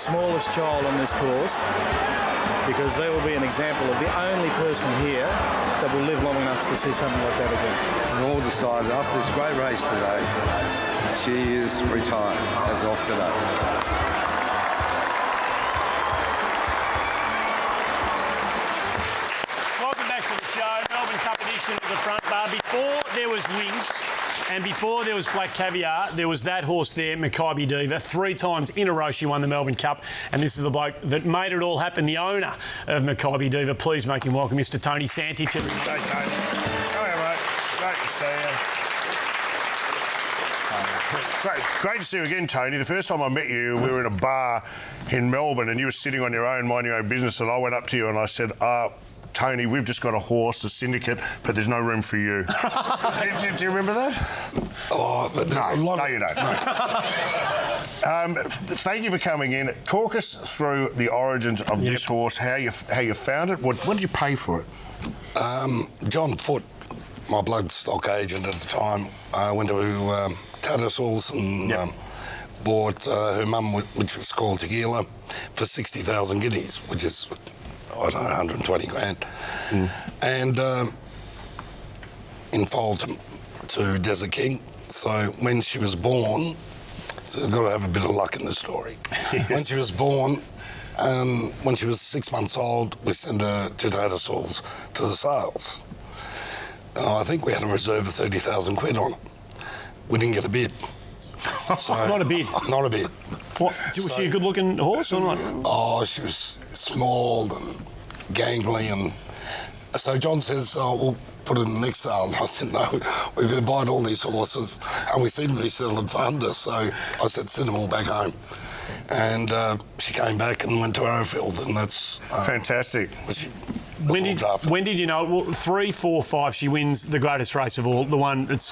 smallest child on this course, because they will be an example of the only person here that will live long enough to see something like that again. We all decided after this great race today, she is retired as of today. Of the front bar. Before there was Wings and before there was Black Caviar, there was that horse there, Maccabi Diva. 3 times in a row she won the Melbourne Cup, and this is the bloke that made it all happen, the owner of Maccabi Diva. Please make him welcome Mr. Tony Santich. Hey, Tony. Hiya, mate. Great to see you. Great to see you again, Tony. The first time I met you, we were in a bar in Melbourne and you were sitting on your own, minding your own business, and I went up to you and I said, Tony, we've just got a horse, a syndicate, but there's no room for you. do you remember that? Oh, but no, you don't. No. Thank you for coming in. Talk us through the origins of this horse, how you found it. What did you pay for it? John Foote, my bloodstock agent at the time, went to Tattersalls and bought her mum, which was called Tequila, for 60,000 guineas, which is, I don't know, 120 grand. And in foal to Desert King. So when she was born, so you've got to have a bit of luck in the story. Yes. When she was born, when she was 6 months old, we sent her to Tattersalls to the sales. I think we had a reserve of 30,000 quid on it. We didn't get a bid. So, not a bid? Not a bid. What? Was she a good-looking horse or not? Oh, she was small and gangly, and so John says, we'll put it in the next sale. And I said, no, we've been buying all these horses and we seem to be selling for under, so I said, send them all back home. And she came back and went to Arrowfield, and that's... fantastic. When did you know? Well, 3, 4, 5, she wins the greatest race of all, the one that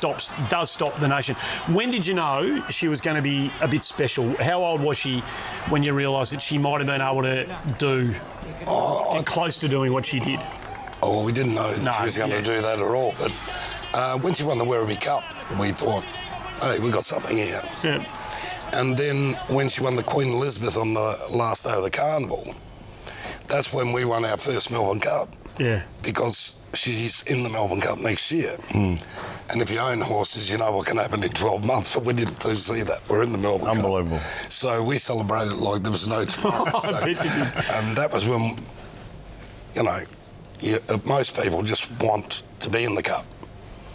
does stop the nation. When did you know she was going to be a bit special? How old was she when you realised that she might have been able to get close to doing what she did? Oh, we didn't know that she was going to do that at all. But when she won the Werribee Cup, we thought, hey, we've got something here. Yeah. And then when she won the Queen Elizabeth on the last day of the carnival, that's when we won our first Melbourne Cup. Yeah. Because she's in the Melbourne Cup next year. And if you own horses, you know what can happen in 12 months, but we didn't see that. We're in the Melbourne Cup. Unbelievable. So we celebrated like there was no tomorrow. I bet you did. And that was when, most people just want to be in the Cup.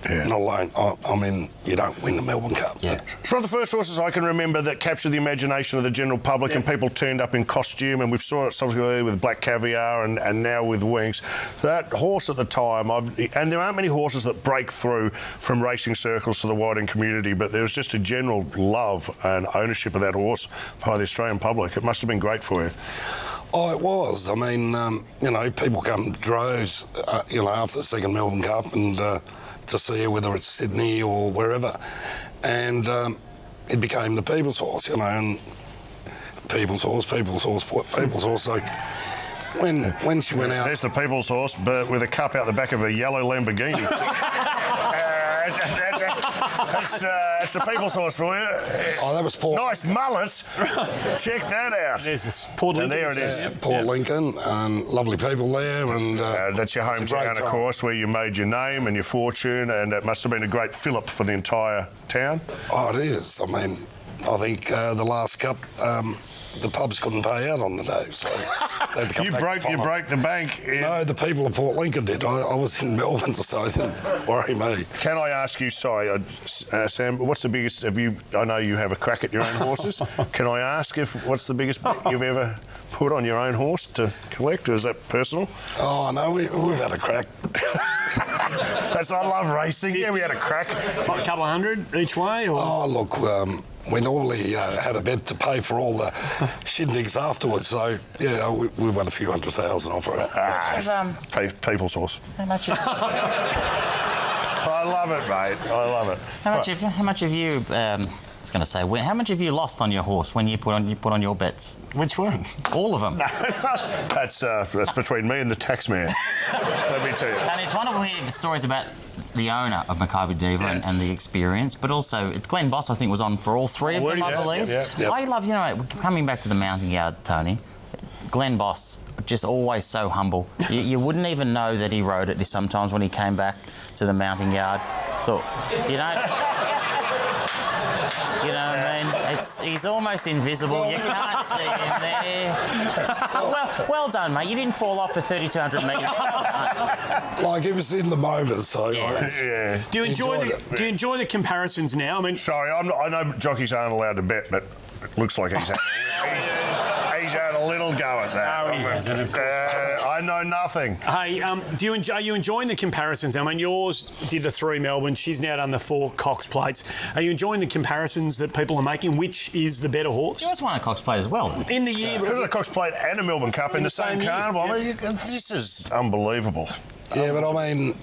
Yeah. Not alone. I mean, you don't win the Melbourne Cup. Yeah. It's one of the first horses I can remember that captured the imagination of the general public, and people turned up in costume, and we've saw it subsequently with Black Caviar and now with Wings. That horse at the time, and there aren't many horses that break through from racing circles to the widening community, but there was just a general love and ownership of that horse by the Australian public. It must have been great for you. Oh, it was. I mean, people come droves, after the second Melbourne Cup and... to see her, whether it's Sydney or wherever. And it became the people's horse, and people's horse. So when she went out... There's the people's horse, but with a cup out the back of a yellow Lamborghini. It's the people's horse for you. Oh, that was Port. Nice mullet. Check that out. There's this Port Lincoln. And there it is. Yeah, Port Lincoln, and lovely people there. And that's your hometown, of course, where you made your name and your fortune, and it must have been a great fillip for the entire town. Oh, it is. I mean, I think the last cup, the pubs couldn't pay out on the day, so they had to come back. You broke the bank. No, the people of Port Lincoln did. I was in Melbourne, so it didn't worry me. Can I ask you, Sam, what's the biggest? I know you have a crack at your own horses. Can I ask what's the biggest bet you've ever put on your own horse to collect, or is that personal? Oh no, we've had a crack. I love racing. Yeah, we had a crack. A couple of hundred each way? Or? Oh, look, we normally had a bet to pay for all the shindigs afterwards, so, we won a few 100,000 off it. People's horse. How much? I love it, mate. I love it. How much have you... I was going to say, how much have you lost on your horse when you put on your bets? Which one? All of them. That's between me and the tax man. Let me tell you. And it's wonderful to hear the stories about the owner of Maccabi Diva and the experience, but also Glenn Boss, I think, was on for all three of them, I believe. I love, coming back to the mounting yard, Tony, Glenn Boss, just always so humble. You wouldn't even know that he rode it sometimes when he came back to the mounting yard. Thought, you know what I mean? He's almost invisible. You can't see him there. Well done, mate. You didn't fall off for 3,200 metres. Like, it was in the moment, so... Yeah. Do you enjoy the comparisons now? I mean... Sorry, I know jockeys aren't allowed to bet, but it looks like he's had a little go at that. Oh, he hasn't, of course. I know nothing. Hey, are you enjoying the comparisons? I mean, yours did the 3 Melbourne. She's now done the 4 Cox plates. Are you enjoying the comparisons that people are making? Which is the better horse? Yours won a Cox plate as well. In the year... It was a Cox plate and a Melbourne Cup in the same carnival. I mean, this is unbelievable. Yeah, but I mean...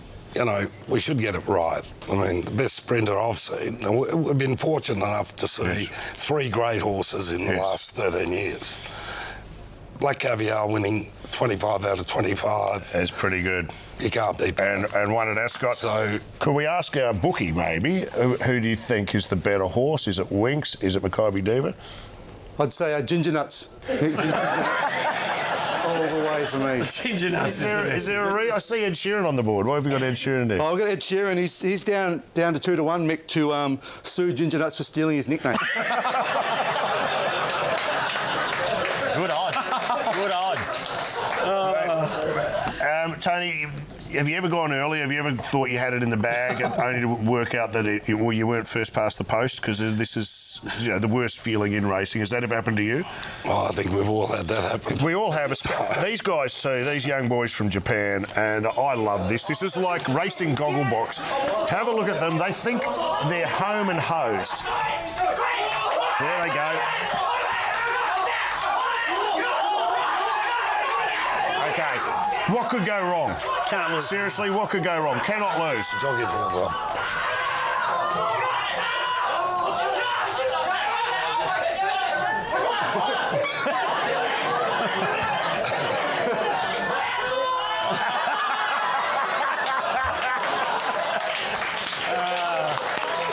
we should get it right. I mean, the best sprinter I've seen. And we've been fortunate enough to see 3 great horses in the last 13 years. Black Caviar winning 25 out of 25. That's pretty good. You can't beat that. And one at Ascot. So, could we ask our bookie, maybe, who do you think is the better horse? Is it Winx? Is it Maccabi Diva? I'd say Ginger Nuts. All the way for me. Ginger Nuts is there I see Ed Sheeran on the board. Why have you got Ed Sheeran there? I've got Ed Sheeran. He's down to 2-1, Mick, to sue Ginger Nuts for stealing his nickname. Good odds. Good odds. Tony, have you ever gone early? Have you ever thought you had it in the bag only to work out that you weren't first past the post? Because this is the worst feeling in racing. Has that ever happened to you? Oh, I think we've all had that happen. We all have. These guys too, these young boys from Japan, and I love this. This is like racing Gogglebox. Have a look at them. They think they're home and hosed. There they go. Okay, what could go wrong? Can't lose. Seriously, what could go wrong? Cannot lose. Jockey falls off.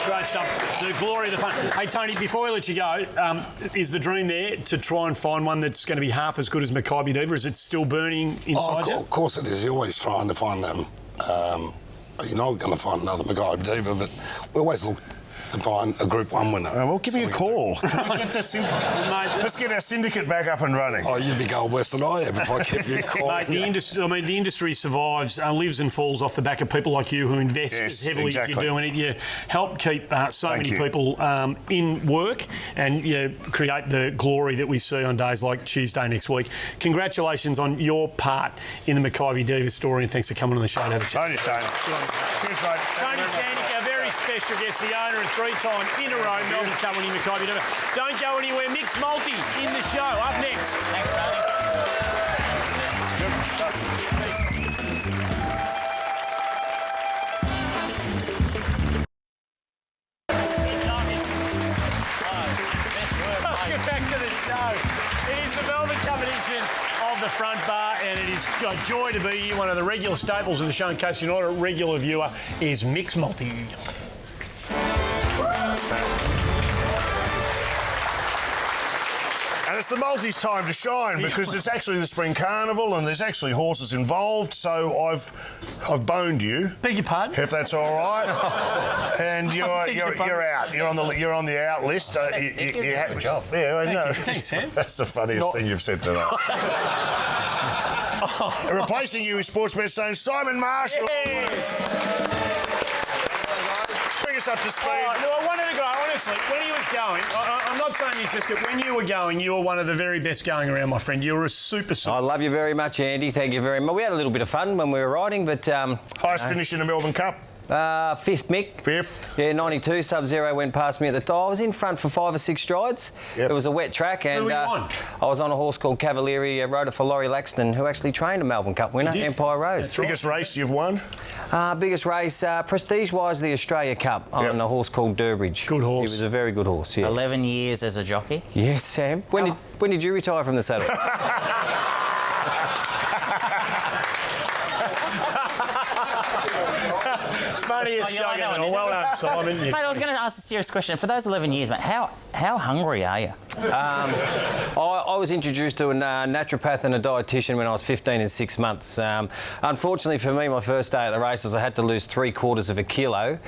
Great stuff. The glory of the fun. Hey, Tony, before we let you go, is the dream there to try and find one that's going to be half as good as Maccabi Diva? Is it still burning inside you? Of course it is. You're always trying to find them. You're not going to find another Maccabi Diva, but we always look to find a Group 1 winner. Well, give me a call. Let's get our syndicate back up and running. Oh, you'd be going worse than I am if I give you a call. Mate, the industry survives, lives and falls off the back of people like you who invest as heavily as you're doing it. You help keep so many people in work, and you create the glory that we see on days like Tuesday next week. Congratulations on your part in the Maccabi Diva story, and thanks for coming on the show to have a chat. Tony. Cheers, mate. Tony Sandick, our very special guest, the owner of 3-time in a row Melbourne Cup winning Maccabi Diva. Don't go anywhere. Mixed Multi in the show. Up next. Thanks, Tony. Get back to the show. It is the Melbourne Cup edition of the Front Bar, and it is a joy to be here. One of the regular staples of the show, in case you're not a regular viewer, is Mixed Multi. And it's the multi's time to shine because it's actually the Spring Carnival and there's actually horses involved. So I've boned you. Beg your pardon? If that's all right. And you're out. You're on the out list. Good job. Yeah, I know. Thanks, Sam. That's the funniest thing you've said today. Replacing you is Sportsbet saying Simon Marshall. Yes. Bring us up to speed. I wanted to go, honestly, when he was going, I'm not saying this just, but when you were going, you were one of the very best going around, my friend. You were a superstar. I love you very much, Andy. Thank you very much. We had a little bit of fun when we were riding, but... Highest finish in the Melbourne Cup? Fifth, Mick. Fifth? Yeah, 92. Sub-Zero went past me at the time. I was in front for 5 or 6 strides. Yep. It was a wet track, and who were you on? I was on a horse called Cavalieri. I rode it for Laurie Laxton, who actually trained a Melbourne Cup winner, Empire Rose. Biggest race you've won? Biggest race, prestige-wise, the Australia Cup on a horse called Durbridge. Good horse. He was a very good horse, yeah. 11 years as a jockey? Yes, Sam. When did you retire from the saddle? funniest you joke like that ever. one, Well didn't done, Simon. Mate, I was going to ask a serious question. For those 11 years, mate, how hungry are you? I was introduced to a naturopath and a dietitian when I was 15 and 6 months. Unfortunately for me, my first day at the races, I had to lose 3/4 of a kilo.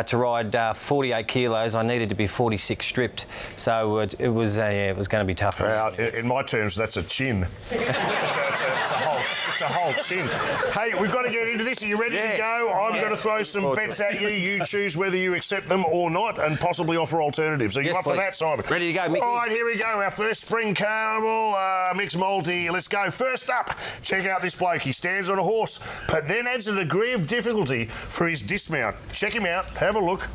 To ride 48 kilos, I needed to be 46 stripped. So it was going to be tough. In my terms, that's a chin. It's a whole chin. Hey, we've got to get into this. Are you ready to go? I'm going to throw some bets at you. You choose whether you accept them or not, and possibly offer alternatives. Are you up for that, Simon? Ready to go, Mickey. All right, here we go. Our first spring carnival mixed multi. Let's go. First up, check out this bloke. He stands on a horse, but then adds a degree of difficulty for his dismount. Check him out. Have a look.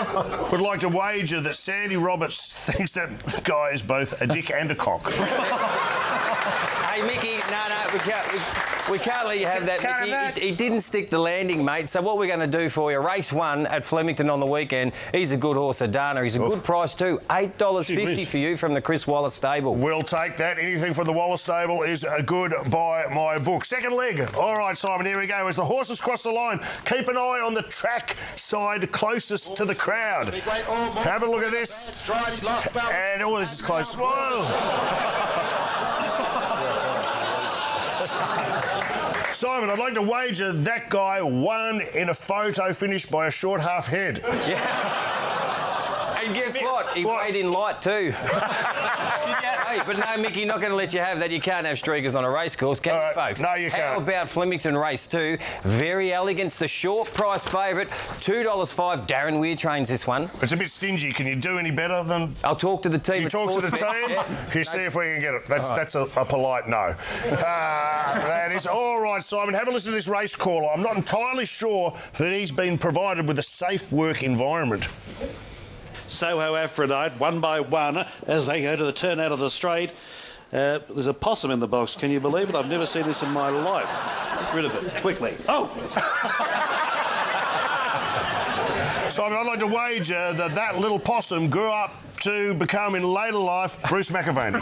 I would like to wager that Sandy Roberts thinks that the guy is both a dick and a cock. Hey, Mickey, no, we can't let you have that, Mickey. He didn't stick the landing, mate. So what we're going to do for you, race 1 at Flemington on the weekend. He's a good horse, Adana. He's a good price too. $8.50 for you from the Chris Wallace stable. We'll take that. Anything from the Wallace stable is good by my book. Second leg. All right, Simon, here we go. As the horses cross the line, keep an eye on the track side closest to the crowd. Have a look at this. And all this is close. Whoa! Simon, I'd like to wager that guy won in a photo finish by a short half head. Yeah. And guess what? He weighed in light too. Hey, but no, Mickey, not going to let you have that. You can't have streakers on a race course, can you, folks? No, you can't. How about Flemington Race 2? Very Elegant's the short price favourite. $2.05. Darren Weir trains this one. It's a bit stingy. Can you do any better than... I'll talk to the team. You talk to the team? You see if we can get it. That's a polite no. That is... All right, Simon, have a listen to this race caller. I'm not entirely sure that he's been provided with a safe work environment. Soho Aphrodite, one by one, as they go to the turn out of the straight. There's a possum in the box. Can you believe it? I've never seen this in my life. Get rid of it, quickly. Oh! Simon, I'd like to wager that little possum grew up to become, in later life, Bruce McAvaney.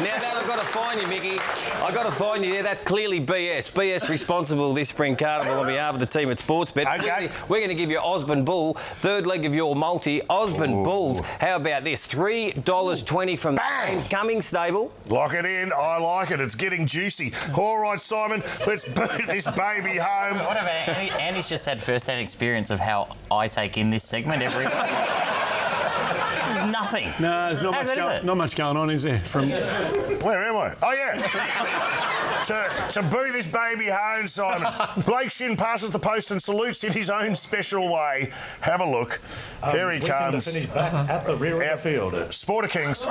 Now that I've got to find you, Mickey. I've got to find you. Yeah, that's clearly BS. BS responsible this spring carnival on behalf of the team at Sportsbet. Okay. We're going to give you Osborne Bull, third leg of your multi. Osborne Bulls. How about this? $3.20 from the James Cummings stable. Lock it in. I like it. It's getting juicy. All right, Simon, let's boot this baby home. What about Andy's just had first-hand experience of how I take in this segment every week. Nothing. No, there's not much going on, is there? From where am I? Oh yeah. to boo this baby home, Simon. Blake Shin passes the post and salutes in his own special way. Have a look. Here he comes. To finish back at the rear of the field. Sporter Kings.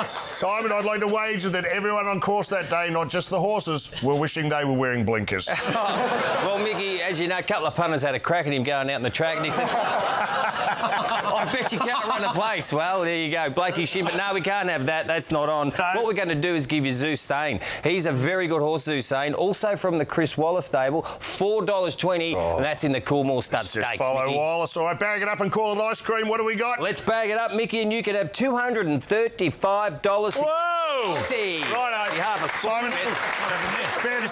Simon, I'd like to wager that everyone on course that day, not just the horses, were wishing they were wearing blinkers. Well, Mickey, as you know, a couple of punters had a crack at him going out in the track, and he said, I bet you can't run a place. Well, there you go, Blakey Shin. But no, we can't have that. That's not on. No. What we're going to do is give you Zeus Sane. He's a very good horse, Zeus Sane. Also from the Chris Wallace stable, $4.20, and that's in the Coolmore Stud Stakes. Just follow Mickey. Wallace. All right, bag it up and call it ice cream. What do we got? Let's bag it up, Mickey, and you could have $235. Whoa! Righto. Simon, fair to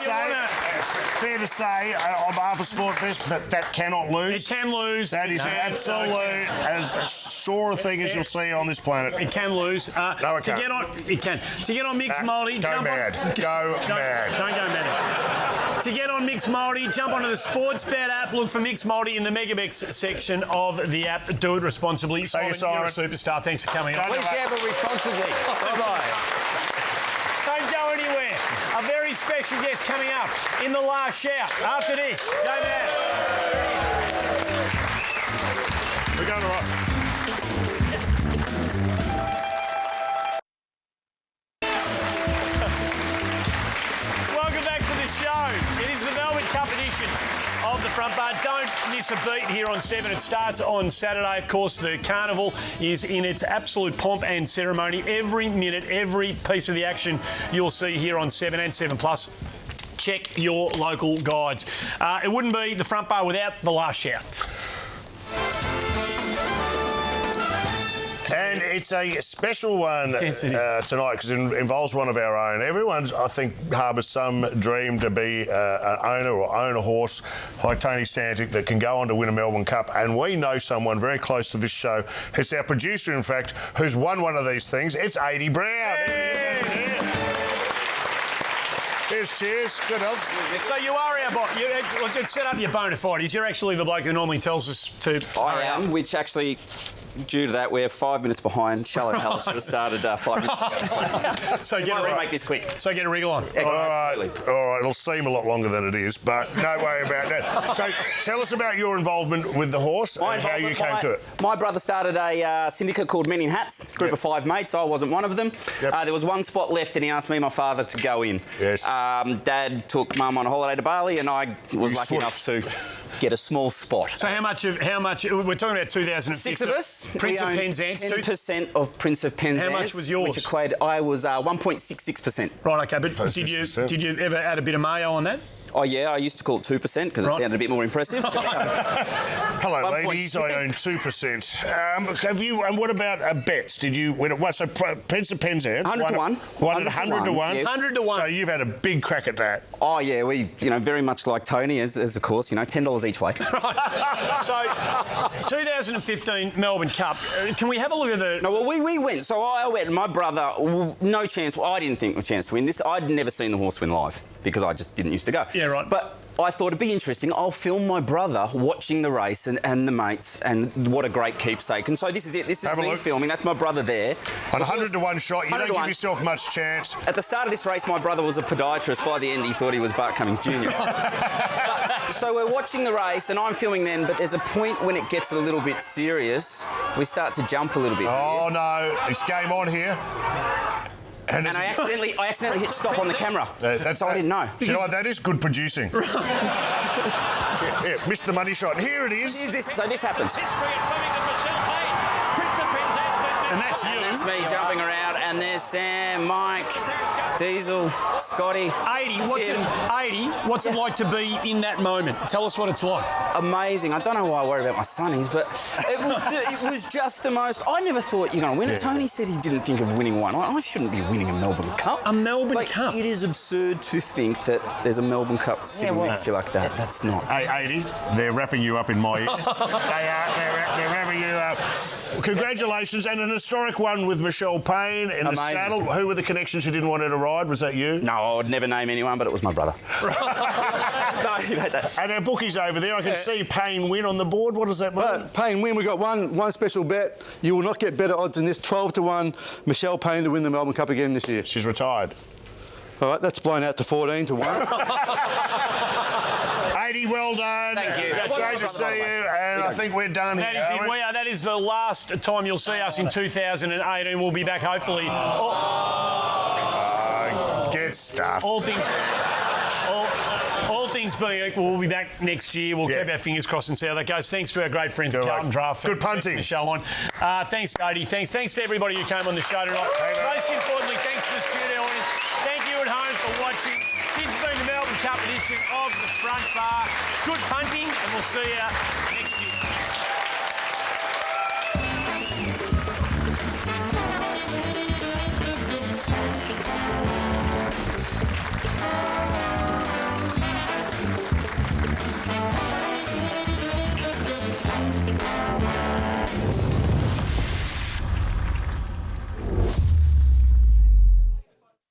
say, on behalf of Sportbet, that cannot lose. It can lose. That is an absolute, as sure a thing as you'll see on this planet. It can lose. No, it can't. To get on mixed multi, Go mad. Go mad. Don't go mad. To get on mixed multi, jump onto the Sportsbet app. Look for mixed multi in the Megabets section of the app. Do it responsibly. Thank you, Simon. You're a superstar. Thanks for coming on. Please gamble responsibly. Bye-bye. Don't go anywhere. A very special guest coming up in the last shout. After this, go mad. We're going all right. Welcome back to the show. It is the Melbourne Cup edition of the Front Bar. Don't miss a beat here on 7. It starts on Saturday. Of course, the carnival is in its absolute pomp and ceremony. Every minute, every piece of the action you'll see here on 7 and 7+. Check your local guides. It wouldn't be the Front Bar without the last shout. And it's a special one tonight because it involves one of our own. Everyone's, I think, harbours some dream to be an owner or own a horse like Tony Santic that can go on to win a Melbourne Cup. And we know someone very close to this show. It's our producer, in fact, who's won one of these things. It's Adi Brown. Cheers, cheers. Good help. So you are our boss. Let's set up your bona fides. You're actually the bloke who normally tells us to... I am, which actually... Due to that, we're 5 minutes behind. Shallow Hell should have started 5 minutes ago. So get a remake this quick. So get a wriggle on. All right. It'll seem a lot longer than it is, but no worry about that. So tell us about your involvement with the horse and how you came to it. My brother started a syndicate called Men in Hats, group of 5 mates. I wasn't one of them. There was one spot left and he asked me and my father to go in. Yes. Dad took Mum on a holiday to Bali and I was lucky enough to get a small spot. So how much? We're talking about 2006. 6 of us. Prince of Penzance. 10% of Prince of Penzance. How much was yours? Which equated, I was 1.66%. Right, okay, but did you ever add a bit of mayo on that? Oh, yeah, I used to call it 2% because it sounded a bit more impressive. Hello, ladies. I own 2%. Have you? And what about bets? Did you win it? What? So Prince of Penzance. 100 to 1. Won at 100 to 1. 100 to 1. So you've had a big crack at that. Oh, yeah, we, very much like Tony, as of course, $10 each way. Right. So 2015 Melbourne Cup. Can we have a look at the... No, well, we went. So I went, and my brother, no chance. I didn't think a chance to win this. I'd never seen the horse win live because I just didn't used to go. Yeah, right. But I thought it'd be interesting. I'll film my brother watching the race and the mates, and what a great keepsake. And so this is it. This is me filming. That's my brother there. On 100 to 1 shot, you don't give yourself much chance. At the start of this race, my brother was a podiatrist. By the end, he thought he was Bart Cummings Jr. So we're watching the race, and I'm filming then, but there's a point when it gets a little bit serious. We start to jump a little bit. Oh, no. It's game on here. And I accidentally hit stop on the camera. So I didn't know. You know what? That is good producing. Yeah, missed the money shot. Here it is. So this happens. And that's you. And that's me jumping around. And there's Sam, Mike, Diesel, Scotty. 80. What's it like to be in that moment? Tell us what it's like. Amazing. I don't know why I worry about my sonnies, but it was just the most. I never thought you're going to win it. Tony said he didn't think of winning one. I shouldn't be winning a Melbourne Cup. A Melbourne Cup? It is absurd to think that there's a Melbourne Cup sitting next to you like that. That's not. Hey, 80, they're wrapping you up in my ear. They're wrapping you up. Congratulations, and an historic one with Michelle Payne in the saddle. Who were the connections who didn't want her to ride? Was that you? No, I would never name anyone, but it was my brother. No, you know that. And our bookies over there, I can see Payne win on the board. What does that mean? Payne win, we've got one special bet. You will not get better odds than this, 12 to 1, Michelle Payne to win the Melbourne Cup again this year. She's retired. All right, that's blown out to 14 to 1. 80, well done. Thank you. It's great to see you, and I think we're done here. That is the last time you'll see us in 2018. We'll be back, hopefully. Get stuffed. All things being equal, we'll be back next year. We'll keep our fingers crossed and see how that goes. Thanks to our great friends at Carlton Draft. Good punting. The show on. Thanks, Cody. Thanks to everybody who came on the show tonight. Most importantly, thanks to the studio audience. Thank you at home for watching. This has been the Melbourne Cup edition of The Front Bar. Good punting, and we'll see you next